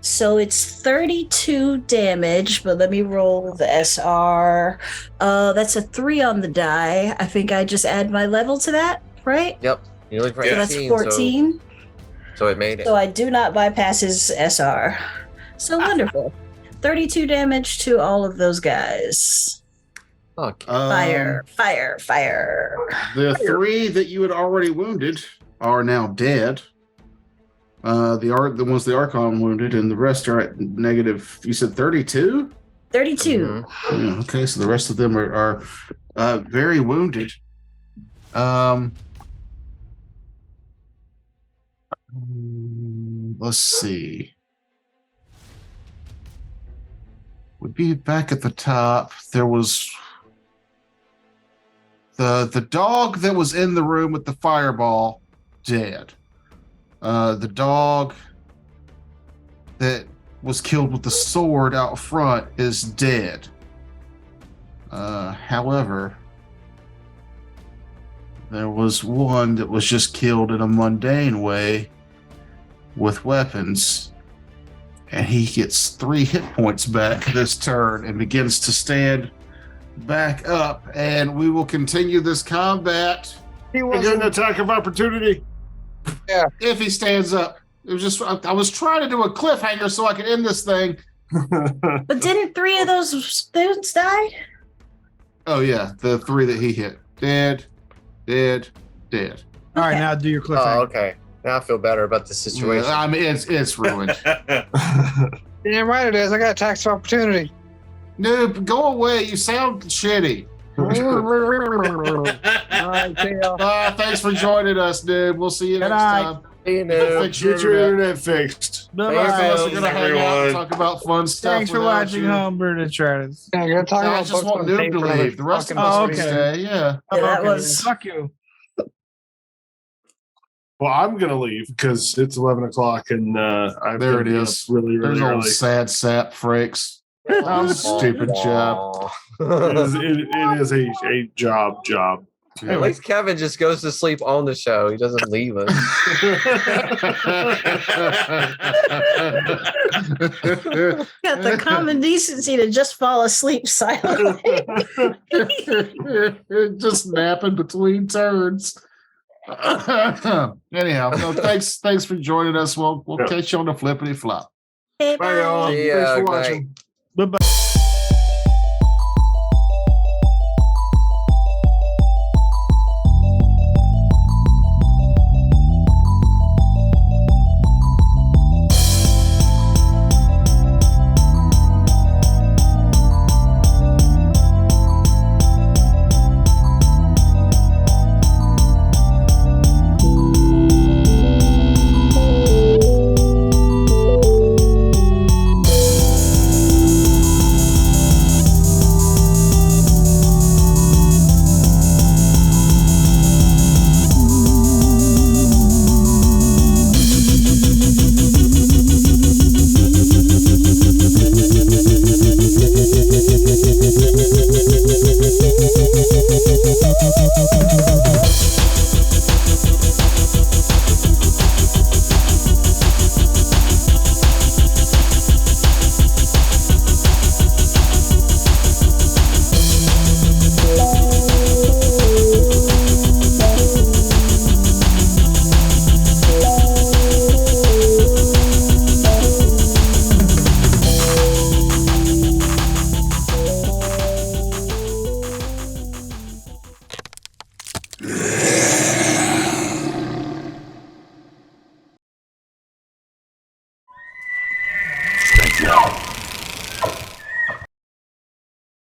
Speaker 5: So it's 32 damage, but let me roll the SR. That's a 3 on the die. I think I just add my level to that, right?
Speaker 2: Yep. You're looking for
Speaker 5: So
Speaker 2: 18,
Speaker 5: that's 14.
Speaker 2: So it made it.
Speaker 5: So I do not bypass his SR. So wonderful. 32 damage to all of those guys.
Speaker 2: Okay.
Speaker 5: Fire.
Speaker 1: The 3 that you had already wounded are now dead. The ones the Archon wounded, and the rest are at negative. You said 32?
Speaker 5: 32.
Speaker 2: Mhm.
Speaker 1: Yeah, okay, so the rest of them are very wounded. Let's see. Would be back at the top. There was the dog that was in the room with the fireball, dead. The dog that was killed with the sword out front is dead. However, there was one that was just killed in a mundane way with weapons, and he gets 3 hit points back this turn and begins to stand back up, and we will continue this combat
Speaker 4: I get an attack of opportunity.
Speaker 1: if he stands up. It was just I was trying to do a cliffhanger so I could end this thing.
Speaker 5: But didn't 3 of those students die?
Speaker 1: Oh yeah, the 3 that he hit. Dead.
Speaker 3: All right,
Speaker 5: Okay.
Speaker 3: now do your
Speaker 2: Oh,
Speaker 3: cliffhanger.
Speaker 2: okay. Now I feel better about the situation.
Speaker 1: I mean, it's ruined.
Speaker 6: Damn right it is. I got a tax of opportunity.
Speaker 1: Noob, go away. You sound shitty.
Speaker 6: All right, see y'all.
Speaker 1: Thanks for joining us, dude. We'll see you
Speaker 3: Good
Speaker 1: next
Speaker 3: night.
Speaker 1: time.
Speaker 2: You know,
Speaker 1: Fix your
Speaker 4: Get your
Speaker 1: internet.
Speaker 4: internet fixed.
Speaker 1: Thanks,
Speaker 3: Bye-bye.
Speaker 1: fellas. We're gonna hang out and
Speaker 7: Everyone.
Speaker 1: talk about fun stuff.
Speaker 3: Thanks for
Speaker 1: without
Speaker 3: watching
Speaker 1: you.
Speaker 3: Homebird and Travis.
Speaker 6: Yeah, you're talking
Speaker 1: No, I
Speaker 6: about
Speaker 1: just
Speaker 6: books
Speaker 1: want
Speaker 6: on
Speaker 1: Noob to
Speaker 6: paper that
Speaker 1: leave. The rest of
Speaker 6: fucking
Speaker 1: us
Speaker 3: Oh,
Speaker 1: can
Speaker 3: okay.
Speaker 1: stay. Yeah.
Speaker 5: Yeah, that
Speaker 3: Okay,
Speaker 5: was-
Speaker 3: fuck you.
Speaker 4: Well, I'm gonna leave because it's 11 o'clock and I've
Speaker 1: There
Speaker 4: gotta
Speaker 1: it
Speaker 4: be
Speaker 1: is.
Speaker 4: up really,
Speaker 1: There's
Speaker 4: really
Speaker 1: old
Speaker 4: early.
Speaker 1: sad sap Frakes. Stupid job.
Speaker 4: It is a job.
Speaker 2: At least Kevin just goes to sleep on the show. He doesn't leave us.
Speaker 5: Got the common decency to just fall asleep silently.
Speaker 1: Just napping between turns. Anyhow, so thanks for joining us. We'll
Speaker 4: Yeah.
Speaker 1: catch you on the flippity flop.
Speaker 5: Hey,
Speaker 4: Bye, y'all.
Speaker 2: See ya,
Speaker 4: Thanks for
Speaker 2: good night.
Speaker 4: watching.
Speaker 3: Bye-bye.